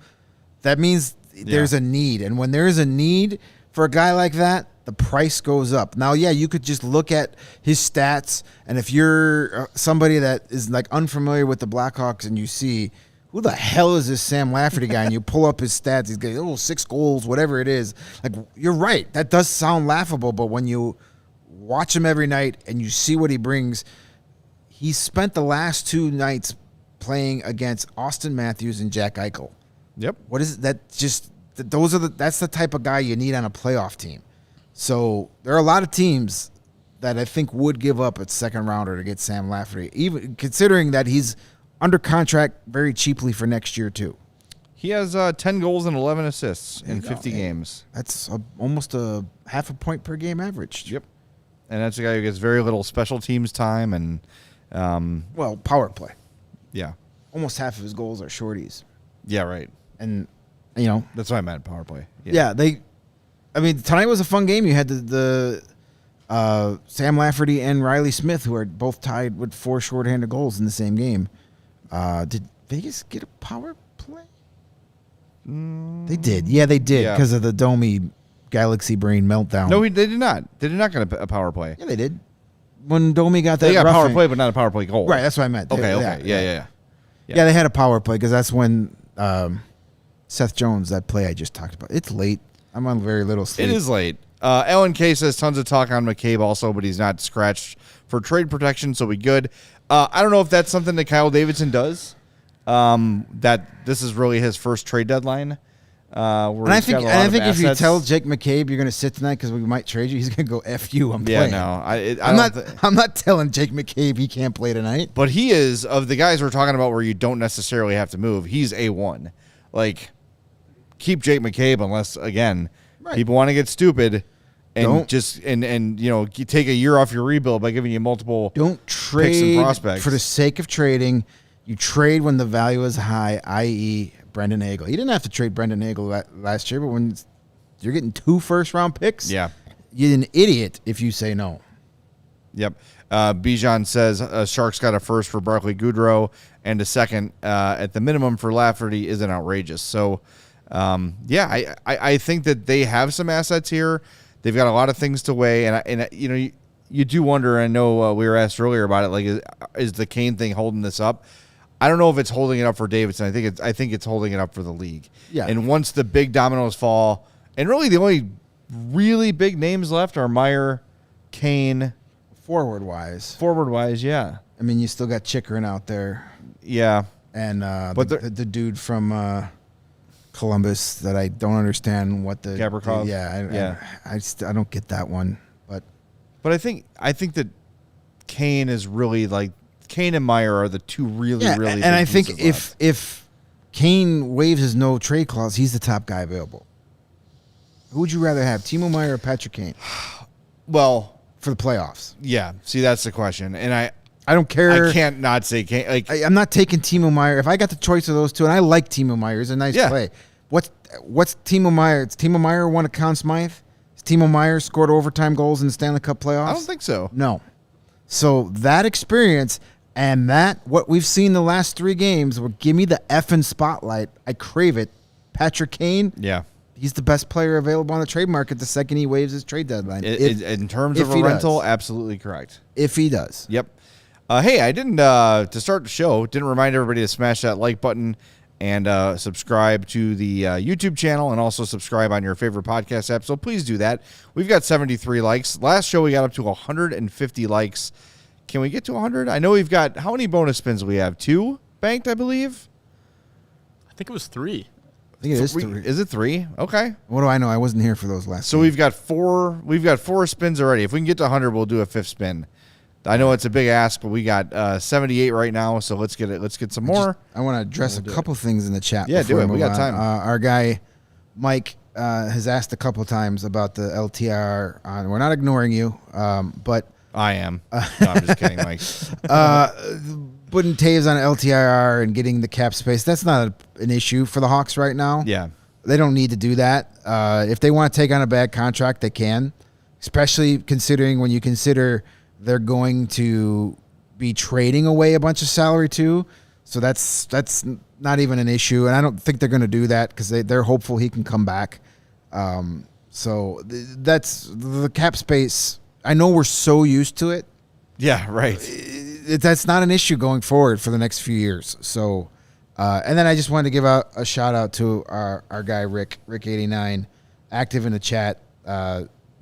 that means there's a need. And when there's a need for a guy like that, the price goes up. Now, you could just look at his stats, and if you're somebody that is like unfamiliar with the Blackhawks and you see, who the hell is this Sam Lafferty guy? And you pull up his stats, he's got 6 goals, whatever it is. Like, you're right. That does sound laughable, but when you watch him every night and you see what he brings, he spent the last 2 nights playing against Austin Matthews and Jack Eichel. Yep. What is it? That's the type of guy you need on a playoff team. So there are a lot of teams that I think would give up a second rounder to get Sam Lafferty, even considering that he's under contract very cheaply for next year too. He has 10 goals and 11 assists in 50 games. That's almost a half a point per game average. Yep. And that's a guy who gets very little special teams time and power play. Yeah. Almost half of his goals are shorties. Yeah, right. And that's what I meant, power play. Yeah, tonight was a fun game. You had the Sam Lafferty and Riley Smith, who are both tied with 4 shorthanded goals in the same game. Did Vegas get a power play? They did. Yeah, they did because of the Domi Galaxy Brain meltdown. No, they did not. They did not get a power play. Yeah, they did. When Domi got that, they got a power play, but not a power play goal. Right, that's what I meant. Okay. Yeah. Yeah, they had a power play because that's when Seth Jones, that play I just talked about. It's late. I'm on very little sleep. It is late. Ellen K says tons of talk on McCabe also, but he's not scratched for trade protection, so we good. I don't know if that's something that Kyle Davidson does. That this is really his first trade deadline. And I think if you tell Jake McCabe you're going to sit tonight because we might trade you, he's going to go F you. I'm playing. I'm not telling Jake McCabe he can't play tonight. But he is, of the guys we're talking about where you don't necessarily have to move, he's A1. Like, keep Jake McCabe unless, again, people want to get stupid and take a year off your rebuild by giving you multiple don't trade picks and prospects. For the sake of trading. You trade when the value is high, i.e., Brendan Hagel. You didn't have to trade Brendan Hagel last year, but when you're getting 2 first-round picks, you're an idiot if you say no. Yep. Bijan says Sharks got a first for Barclay Goodrow and a second at the minimum for Lafferty isn't outrageous. So, I think that they have some assets here. They've got a lot of things to weigh, and you do wonder. I know we were asked earlier about it. Like, is the Kane thing holding this up? I don't know if it's holding it up for Davidson. I think it's holding it up for the league. Yeah. And once the big dominoes fall, and really the only really big names left are Meyer, Kane. Forward wise, yeah. I mean, you still got Chikrin out there. Yeah. And but the dude from Columbus that I don't understand what the Gavrikov. I don't get that one. But I think that Kane is really like Kane and Meyer are the two really and big I think pieces left. if Kane waives his no trade clause, he's the top guy available. Who would you rather have, Timo Meyer or Patrick Kane? Well, for the playoffs. Yeah. See, that's the question, and I don't care. I can't not say Kane. Like I'm not taking Timo Meyer. If I got the choice of those two, and I like Timo Meyer, he's a nice play. What's Timo Meyer? It's Timo Meyer won a Conn Smythe. Has Timo Meyer scored overtime goals in the Stanley Cup playoffs? I don't think so. No. So that experience and what we've seen the last 3 games will give me the effing spotlight. I crave it. Patrick Kane. Yeah. He's the best player available on the trade market the second he waives his trade deadline. In terms of a rental, absolutely correct. If he does. Yep. Hey, I didn't, to start the show, didn't remind everybody to smash that like button and subscribe to the YouTube channel and also subscribe on your favorite podcast app. So please do that. We've got 73 likes. Last show we got up to 150 likes. Can we get to 100? I know we've got, how many bonus spins we have? 2 banked, I believe? I think it was 3. I think it is 3. Is it 3? Okay. What do I know? I wasn't here for those last. So we've got 4. We've got 4 spins already. If we can get to 100, we'll do a 5th spin. I know it's a big ask, but we got 78 right now. So let's get it. Let's get some more. I want to address a couple things in the chat. Yeah, do it. We got time. Our guy Mike has asked a couple times about the LTR. We're not ignoring you, but I am. No, I'm just kidding, Mike. Putting Taves on LTIR and getting the cap space, that's not an issue for the Hawks right now. Yeah. They don't need to do that. If they want to take on a bad contract, they can, especially considering when you consider they're going to be trading away a bunch of salary too. So that's not even an issue, and I don't think they're going to do that because they're hopeful he can come back. So that's the cap space. I know we're so used to it. Yeah, right. That's not an issue going forward for the next few years. So, and then I just wanted to give out a shout out to our guy Rick89, active in the chat,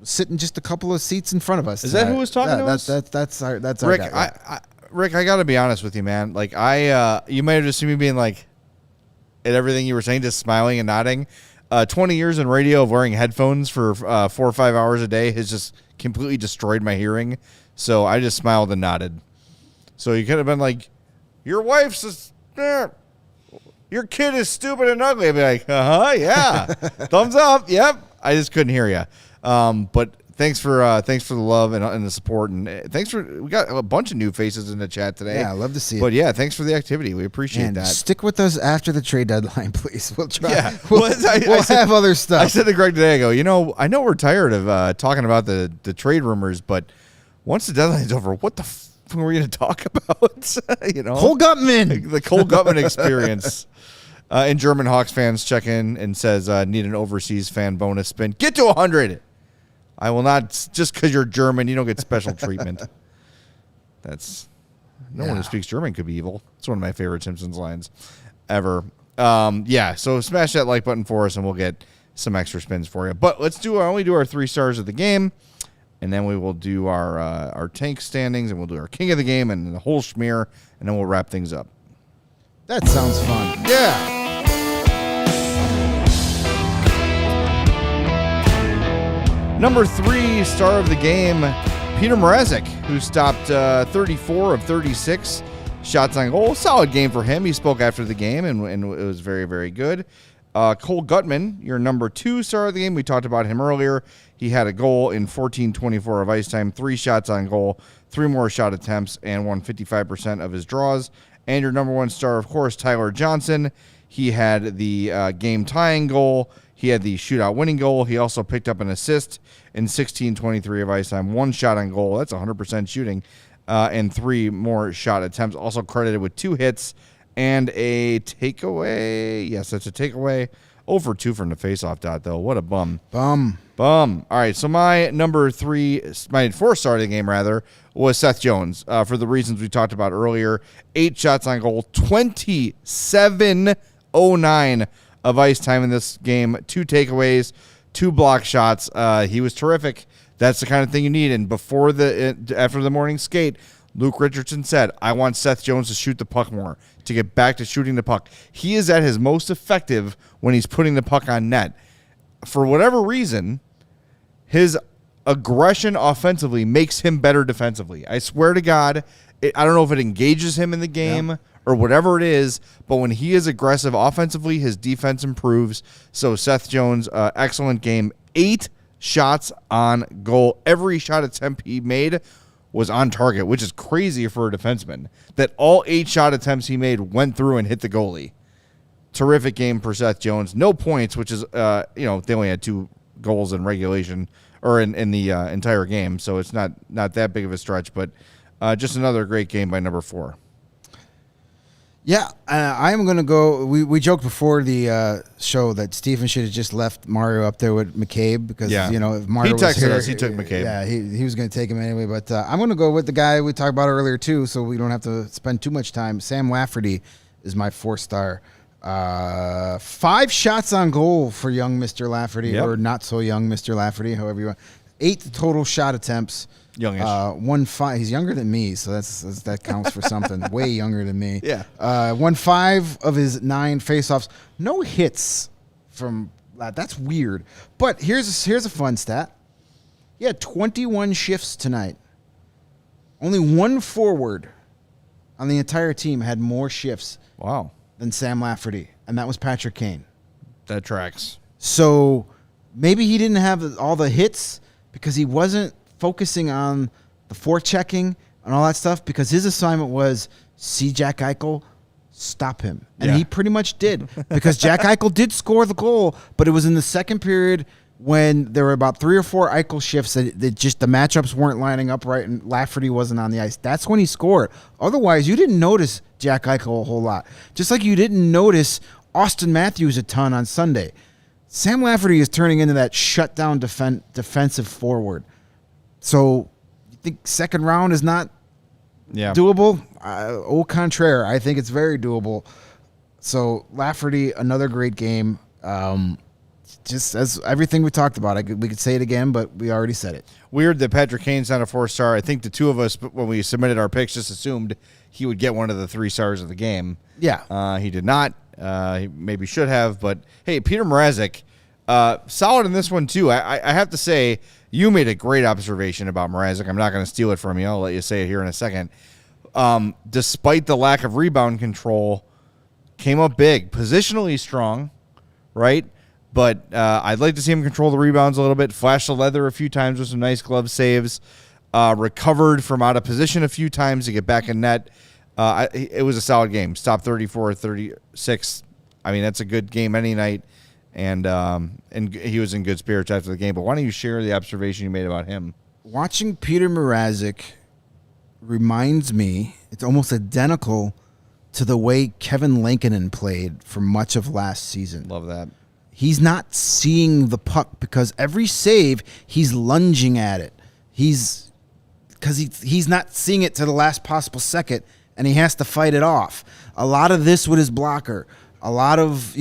sitting just a couple of seats in front of us. Is that who was talking to us? That's our Rick. guy. Rick, I got to be honest with you, man. Like you might have just seen me being like, at everything you were saying, just smiling and nodding. 20 years in radio of wearing headphones for 4 or 5 hours a day has just completely destroyed my hearing. So I just smiled and nodded. So you could have been like, your wife's, your kid is stupid and ugly. I'd be like, yeah, thumbs up. Yep. I just couldn't hear you. But thanks for the love and the support, and we got a bunch of new faces in the chat today. Yeah, I love to see it. But yeah, thanks for the activity. We appreciate that. Stick with us after the trade deadline, please. We'll try. Yeah, we'll have other stuff. I said to Greg today, I go, I know we're tired of talking about the trade rumors, but once the deadline's over, what the f are we going to talk about? Cole Gutman, the Cole Gutman experience. And German Hawks fans check in and says, need an overseas fan bonus spin. Get to 100. I will not, just because you're German, you don't get special treatment. No one who speaks German could be evil. It's one of my favorite Simpsons lines ever. So smash that like button for us and we'll get some extra spins for you. But let's only do our 3 stars of the game, and then we will do our tank standings, and we'll do our king of the game and the whole schmear, and then we'll wrap things up. That sounds fun. Yeah. Number 3 star of the game, Peter Mrazek, who stopped 34 of 36 shots on goal. Solid game for him. He spoke after the game, and it was very, very good. Cole Gutman, your number 2 star of the game. We talked about him earlier. He had a goal in 14:24 of ice time, 3 shots on goal, 3 more shot attempts, and won 55% of his draws. And your number 1 star, of course, Tyler Johnson. He had the game-tying goal. He had the shootout winning goal. He also picked up an assist in 16:23 of ice time, 1 shot on goal. That's 100% shooting, and 3 more shot attempts. Also credited with 2 hits and a takeaway. Yes, that's a takeaway. 0 for 2 from the faceoff dot, though. What a bum. All right, so my my 4-star of the game, rather, was Seth Jones for the reasons we talked about earlier. 8 shots on goal, 27:09 of ice time in this game. 2 takeaways, 2 block shots. He was terrific. That's the kind of thing you need. And after the morning skate, Luke Richardson said, I want Seth Jones to shoot the puck more, to get back to shooting the puck. He is at his most effective when he's putting the puck on net. For whatever reason, his aggression offensively makes him better defensively. I swear to God, I don't know if it engages him in the game or whatever it is, but when he is aggressive offensively, his defense improves. So Seth Jones, excellent game. 8 shots on goal. Every shot attempt he made was on target, which is crazy for a defenseman, that all 8 shot attempts he made went through and hit the goalie. Terrific game for Seth Jones. No points, which is, they only had 2 goals in regulation or in the entire game, so it's not that big of a stretch, but just another great game by number 4. Yeah, I'm going to go. We joked before the show that Stephen should have just left Mario up there with McCabe because, if Mario was texted here, us, he took McCabe. Yeah, he was going to take him anyway. But I'm going to go with the guy we talked about earlier, too, so we don't have to spend too much time. Sam Lafferty is my 4-star. 5 shots on goal for young Mr. Lafferty, or not so young Mr. Lafferty, however you want. 8 total shot attempts. Youngish. 1-5. He's younger than me, so that counts for something. Way younger than me. Yeah. 1-5 of his 9 faceoffs. No hits from that. That's weird. But here's a fun stat. He had 21 shifts tonight. Only 1 forward on the entire team had more shifts. Wow. Than Sam Lafferty, and that was Patrick Kane. That tracks. So maybe he didn't have all the hits because he wasn't focusing on the forechecking and all that stuff, because his assignment was see Jack Eichel, stop him. And he pretty much did, because Jack Eichel did score the goal, but it was in the second period when there were about 3 or 4 Eichel shifts that just the matchups weren't lining up right and Lafferty wasn't on the ice. That's when he scored. Otherwise, you didn't notice Jack Eichel a whole lot. Just like you didn't notice Austin Matthews a ton on Sunday. Sam Lafferty is turning into that shutdown defensive forward. So you think second round is not doable? Au contraire, I think it's very doable. So Lafferty, another great game. Just as everything we talked about, we could say it again, but we already said it. Weird that Patrick Kane's not a 4-star. I think the two of us, when we submitted our picks, just assumed he would get one of the 3 stars of the game. Yeah. He did not. He maybe should have, but hey, Peter Mrazek, solid in this one too. I have to say, you made a great observation about Mrazek. I'm not going to steal it from you. I'll let you say it here in a second. Despite the lack of rebound control, came up big, positionally strong, right? But I'd like to see him control the rebounds a little bit, flash the leather a few times with some nice glove saves, recovered from out of position a few times to get back in net. It was a solid game. Stopped 34-36. I mean, that's a good game any night, and he was in good spirits after the game. But why don't you share the observation you made about him? Watching Peter Mrazek reminds me, it's almost identical to the way Kevin Lankinen played for much of last season. Love that. He's not seeing the puck because every save he's lunging at it. He's not seeing it to the last possible second, and he has to fight it off. A lot of this with his blocker. A lot of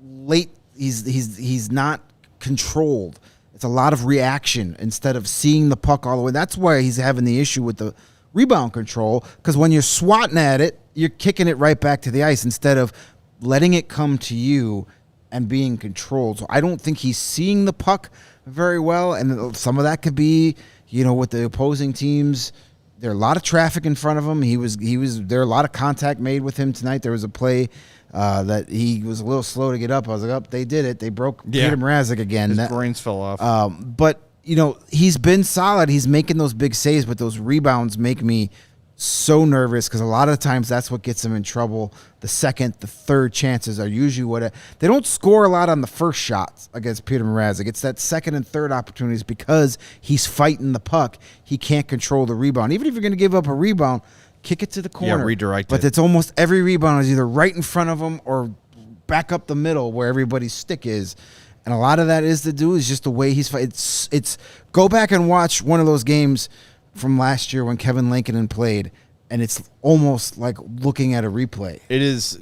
late. He's not controlled. It's a lot of reaction instead of seeing the puck all the way. That's why he's having the issue with the rebound control, because when you're swatting at it, you're kicking it right back to the ice instead of letting it come to you and being controlled. So I don't think he's seeing the puck very well, and some of that could be, with the opposing teams. There are a lot of traffic in front of him. There are a lot of contact made with him tonight. There was a play that he was a little slow to get up. I was like, they did it. They broke Peter Mrazek again. His brains fell off. But he's been solid. He's making those big saves, but those rebounds make me so nervous because a lot of times that's what gets him in trouble. The second, the third chances are usually they don't score a lot on the first shots against Peter Mrazek. It's that second and third opportunities because he's fighting the puck. He can't control the rebound. Even if you're going to give up a rebound, kick it to the corner. Yeah, redirect it. But it's almost every rebound is either right in front of him or back up the middle where everybody's stick is. And a lot of that is to do is just the way he's fighting. It's go back and watch one of those games from last year when Kevin Lankinen played, and it's almost like looking at a replay. It is.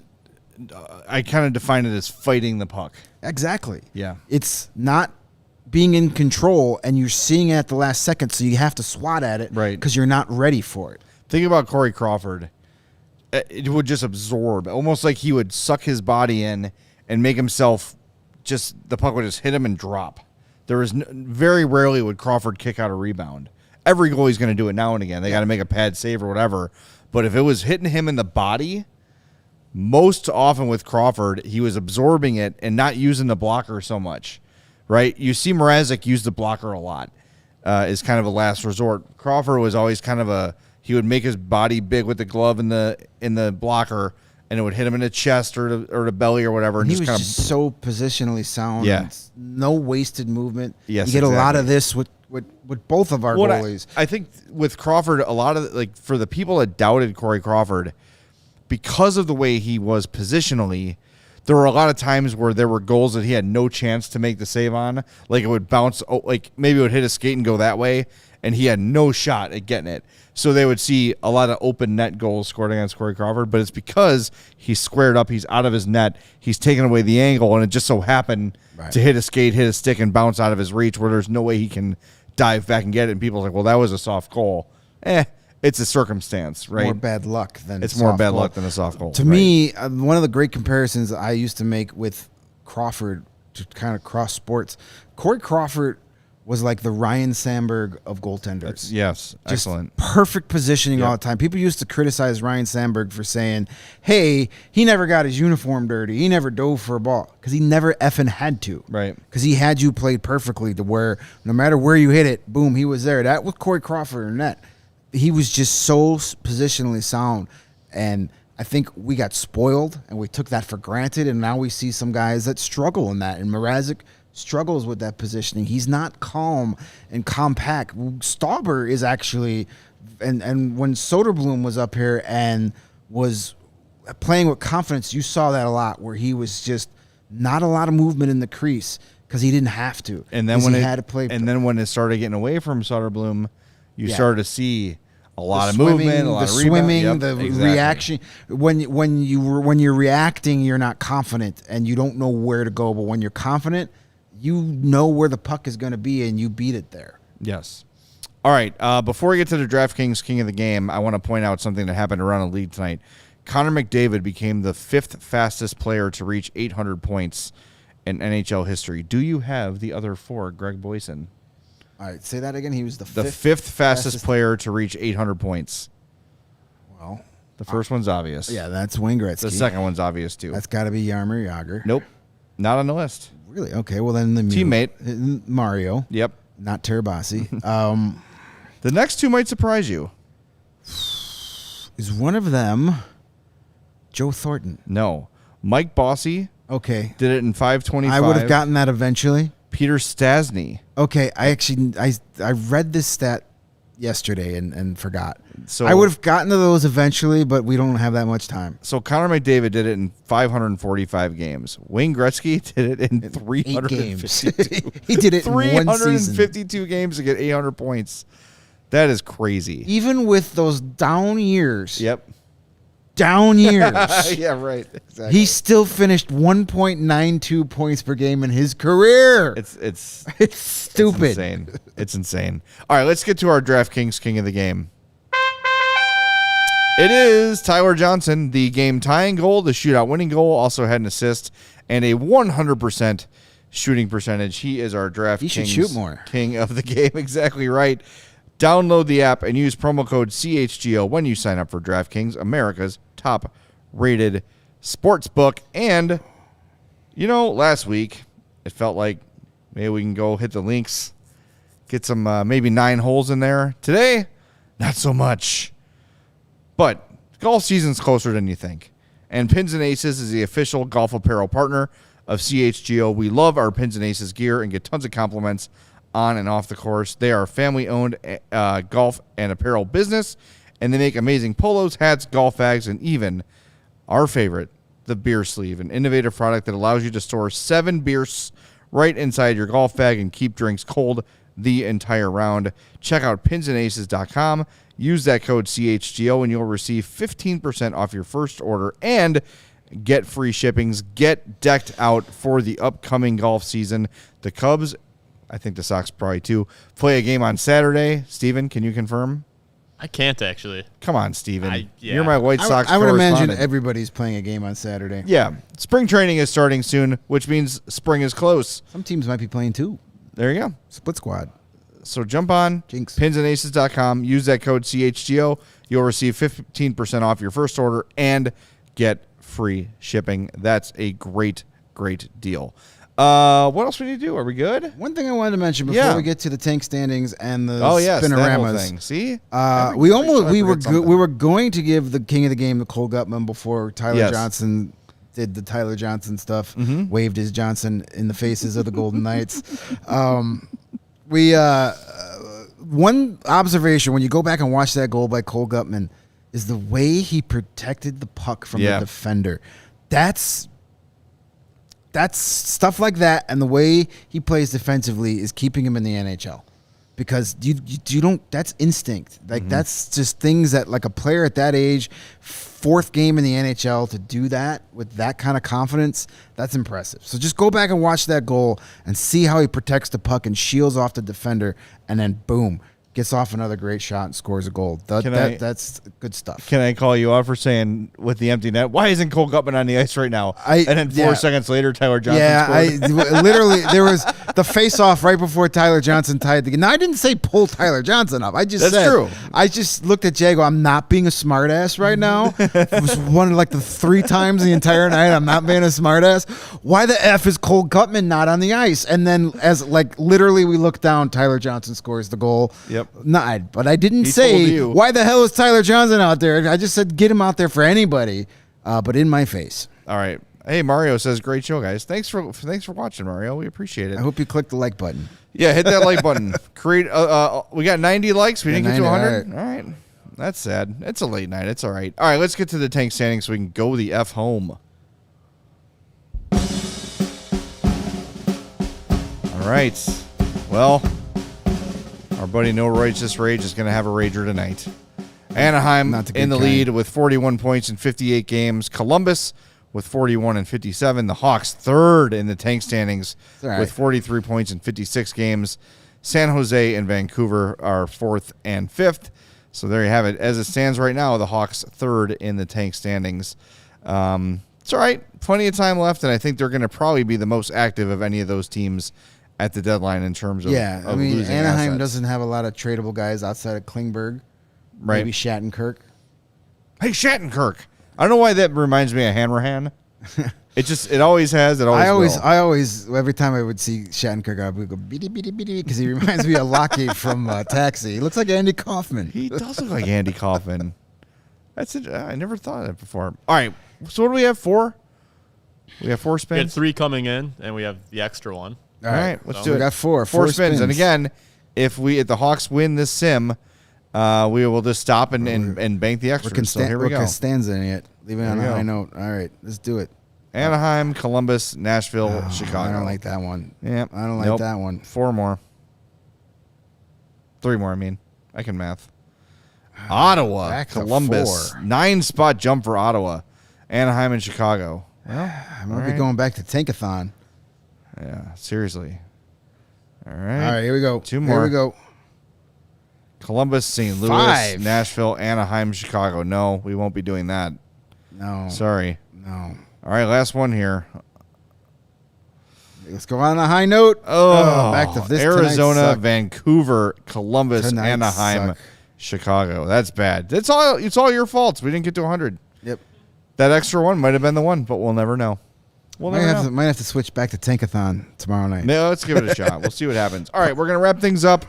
I kind of define it as fighting the puck. Exactly. Yeah. It's not being in control, and you're seeing it at the last second, so you have to swat at it because you're not ready for it. Think about Corey Crawford. It would just absorb, almost like he would suck his body in and make himself the puck would just hit him and drop. There was very rarely would Crawford kick out a rebound. Every goalie's going to do it now and again. They got to make a pad save or whatever. But if it was hitting him in the body, most often with Crawford, he was absorbing it and not using the blocker so much, right? You see Mrazek use the blocker a lot is kind of a last resort. Crawford was always kind of he would make his body big with the glove in the blocker, and it would hit him in the chest or the belly or whatever. And he just was kind just so positionally sound. Yeah. No wasted movement. Yes, you get a lot exactly. of this with both of our goalies. I think with Crawford, a lot of for the people that doubted Corey Crawford, because of the way he was positionally, there were a lot of times where there were goals that he had no chance to make the save on. Like it would bounce, like maybe it would hit a skate and go that way, and he had no shot at getting it. So they would see a lot of open net goals scored against Corey Crawford, but it's because he's squared up, he's out of his net, he's taken away the angle, and it just so happened to hit a skate, hit a stick, and bounce out of his reach where there's no way he can dive back and get it. And people are like, well, that was a soft goal. It's a circumstance, right? More bad luck than it's more bad goal. luck than a soft goal. To me, one of the great comparisons I used to make with Crawford to kind of cross sports, Corey Crawford was like the Ryan Sandberg of goaltenders. Yes, Just excellent. perfect positioning all the time. People used to criticize Ryan Sandberg for saying, hey, he never got his uniform dirty. He never dove for a ball because he never effing had to. Right. Because he had you played perfectly to where no matter where you hit it, boom, he was there. That was Corey Crawford in net. He was just so positionally sound. And I think we got spoiled and we took that for granted. And now we see some guys that struggle in that. And Mrazek struggles with that positioning. He's not calm and compact. Stauber is actually, and when Soderblom was up here and was playing with confidence, you saw that a lot where he was just not a lot of movement in the crease because he didn't have to. And then when he it had to play, and then when it started getting away from Soderblom, you started to see a lot of swimming, movement, a lot the of rebound. swimming, Yep, the exactly. reaction. When you're reacting, you're not confident and you don't know where to go. But when you're confident, you know where the puck is going to be and you beat it there. Yes. All right. Before we get to the DraftKings King of the Game, I want to point out something that happened around the league tonight. Connor McDavid became the 5th fastest player to reach 800 points in NHL history. Do you have the other 4, Greg Boysen? All right, say that again. He was the fifth fastest player to reach 800 points. Well, The first one's obvious. yeah, that's Wayne Gretzky. The second one's obvious, too. That's got to be Jaromir Jagr. Nope. Not on the list. Really? Okay. Well, then the Teammate. Mario. Yep. Not Terabasi. The next 2 might surprise you. Is one of them Joe Thornton? No. Mike Bossy Okay. did it in 5:25. I would have gotten that eventually. Peter Stastny. Okay. I read this stat yesterday and forgot. So I would have gotten to those eventually, but we don't have that much time. So Connor McDavid did it in 545 games. Wayne Gretzky did it in 8 games. 352. He did it in one season. 352 games to get 800 points. That is crazy. Even with those down years. Yep. Down years. Yeah, right. Exactly. He still finished 1.92 points per game in his career. It's stupid. It's insane. It's insane. All right, let's get to our DraftKings King of the Game. It is Tyler Johnson, the game tying goal, the shootout winning goal, also had an assist, and a 100% shooting percentage. He is our He should shoot more. King of the Game. Exactly right. Download the app and use promo code CHGO when you sign up for DraftKings, America's top-rated sportsbook. And, last week, it felt like maybe we can go hit the links, get some maybe 9 holes in there. Today, not so much. But golf season's closer than you think. And Pins and Aces is the official golf apparel partner of CHGO. We love our Pins and Aces gear and get tons of compliments on and off the course. They are a family-owned golf and apparel business, and they make amazing polos, hats, golf bags, and even our favorite, the beer sleeve, an innovative product that allows you to store 7 beers right inside your golf bag and keep drinks cold the entire round. Check out pinsandaces.com. Use that code CHGO and you'll receive 15% off your first order and get free shippings. Get decked out for the upcoming golf season. The Cubs, I think the Sox probably too, play a game on Saturday. Steven, can you confirm? I can't actually. Come on, Steven. Yeah. You're my White Sox I would imagine correspondent. everybody's playing a game on Saturday. Yeah. Spring training is starting soon, which means spring is close. Some teams might be playing too. There you go. Split squad. So jump on Jinx. pinsandaces.com. Use that code CHGO. You'll receive 15% off your first order and get free shipping. That's a great, great deal. What else we need to do? Are we good? One thing I wanted to mention before we get to the tank standings and the Yes, that whole spinoramas. thing. See, we were going to give the king of the game to Cole Gutman before Tyler Johnson did the Tyler Johnson stuff, waved his Johnson in the faces of the Golden Knights. One observation when you go back and watch that goal by Cole Gutman is the way he protected the puck from the defender. That's stuff like that, and the way he plays defensively is keeping him in the NHL. Because you don't. That's instinct. Like that's just things that like a player at that age, fourth game in the NHL, to do that with that kind of confidence. That's impressive. So just go back and watch that goal and see how he protects the puck and shields off the defender, and then boom, gets off another great shot and scores a goal. That's good stuff. Can I call you out for saying with the empty net, why isn't Cole Gutman on the ice right now? And then 4 seconds later, Tyler Johnson scored. Literally, there was the face-off right before Tyler Johnson tied the game. Now, I didn't say pull Tyler Johnson up. I just said, true. I just looked at Jago. I'm not being a smartass right now. It was one of like the 3 times the entire night I'm not being a smartass. Why the F is Cole Gutman not on the ice? And then as like literally we look down, Tyler Johnson scores the goal. Yep. But I didn't say why the hell is Tyler Johnson out there. I just said get him out there for anybody, but in my face. All right. Hey, Mario says great show, guys. Thanks for watching, Mario. We appreciate it. I hope you click the like button. Yeah, hit that like button. We got 90 likes. We didn't get to 100. All right. That's sad. It's a late night. It's all right. All right, let's get to the tank standings so we can go the F home. All right. Well, our buddy No Righteous Rage is going to have a rager tonight. Anaheim in the lead with 41 points in 58 games. Columbus with 41 and 57. The Hawks third in the tank standings with 43 points in 56 games. San Jose and Vancouver are fourth and fifth. So there you have it. As it stands right now, the Hawks third in the tank standings. It's all right. Plenty of time left, and I think they're going to probably be the most active of any of those teams at the deadline in terms of losing Anaheim assets. doesn't have a lot of tradable guys outside of Klingberg. Right. Maybe Shattenkirk. Hey, Shattenkirk. I don't know why that reminds me of Hanrahan. It always has. It always will. I always, every time I would see Shattenkirk, I would go, beady, beady, beady, because he reminds me of Lockie from Taxi. He looks like Andy Kaufman. He does look like Andy Kaufman. That's it. I never thought of that before. All right. So what do we have? 4? We have 4 spins? We had 3 coming in, and we have the extra one. All right. Let's do it. We got 4 spins. And again, if the Hawks win this sim, we will just stop and bank the extras. So here we go. Costanza in it. Leaving on a high note. All right. Let's do it. Anaheim, Columbus, Nashville, Chicago. I don't like that one. Yeah. I don't like that one. 4 more. 3 more, I mean. I can math. Ottawa, Back to Columbus. 4. 9-spot jump for Ottawa. Anaheim and Chicago. Well, I might be going back to Tankathon. Yeah, seriously. All All right. right, here we go. 2 more. Here we go. Columbus, St. Louis, 5. Nashville, Anaheim, Chicago. No, we won't be doing that. No. Sorry. No. All right, last one here. Let's go on a high note. Back to this. Arizona, Vancouver, Columbus, Tonight Anaheim, suck. Chicago. That's bad. It's all your faults. We didn't get to 100. Yep. That extra one might have been the one, but we'll never know. Might have to switch back to Tankathon tomorrow night. No, let's give it a shot. We'll see what happens. All right, we're going to wrap things up.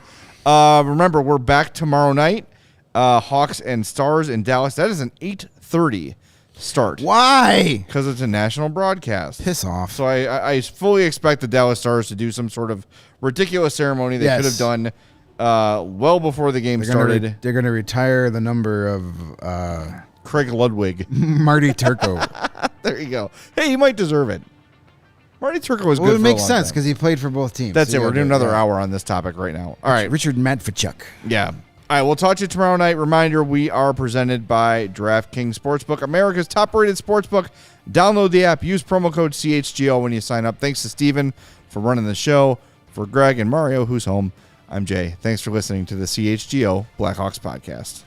Remember, we're back tomorrow night. Hawks and Stars in Dallas. That is an 8:30 start. Why? Because it's a national broadcast. Piss off. So I fully expect the Dallas Stars to do some sort of ridiculous ceremony they could have done well before the game started. They're going to retire the number of Craig Ludwig. Marty Turco. There you go. Hey, he might deserve it. Marty Turco was Well, good it for makes a long sense time. because he played for both teams. That's So it. you We're gotta doing do it, another yeah. hour on this topic right now. All right. Richard Madfachuk. Yeah. All right. We'll talk to you tomorrow night. Reminder, we are presented by DraftKings Sportsbook, America's top-rated sportsbook. Download the app. Use promo code CHGO when you sign up. Thanks to Steven for running the show. For Greg and Mario, who's home, I'm Jay. Thanks for listening to the CHGO Blackhawks podcast.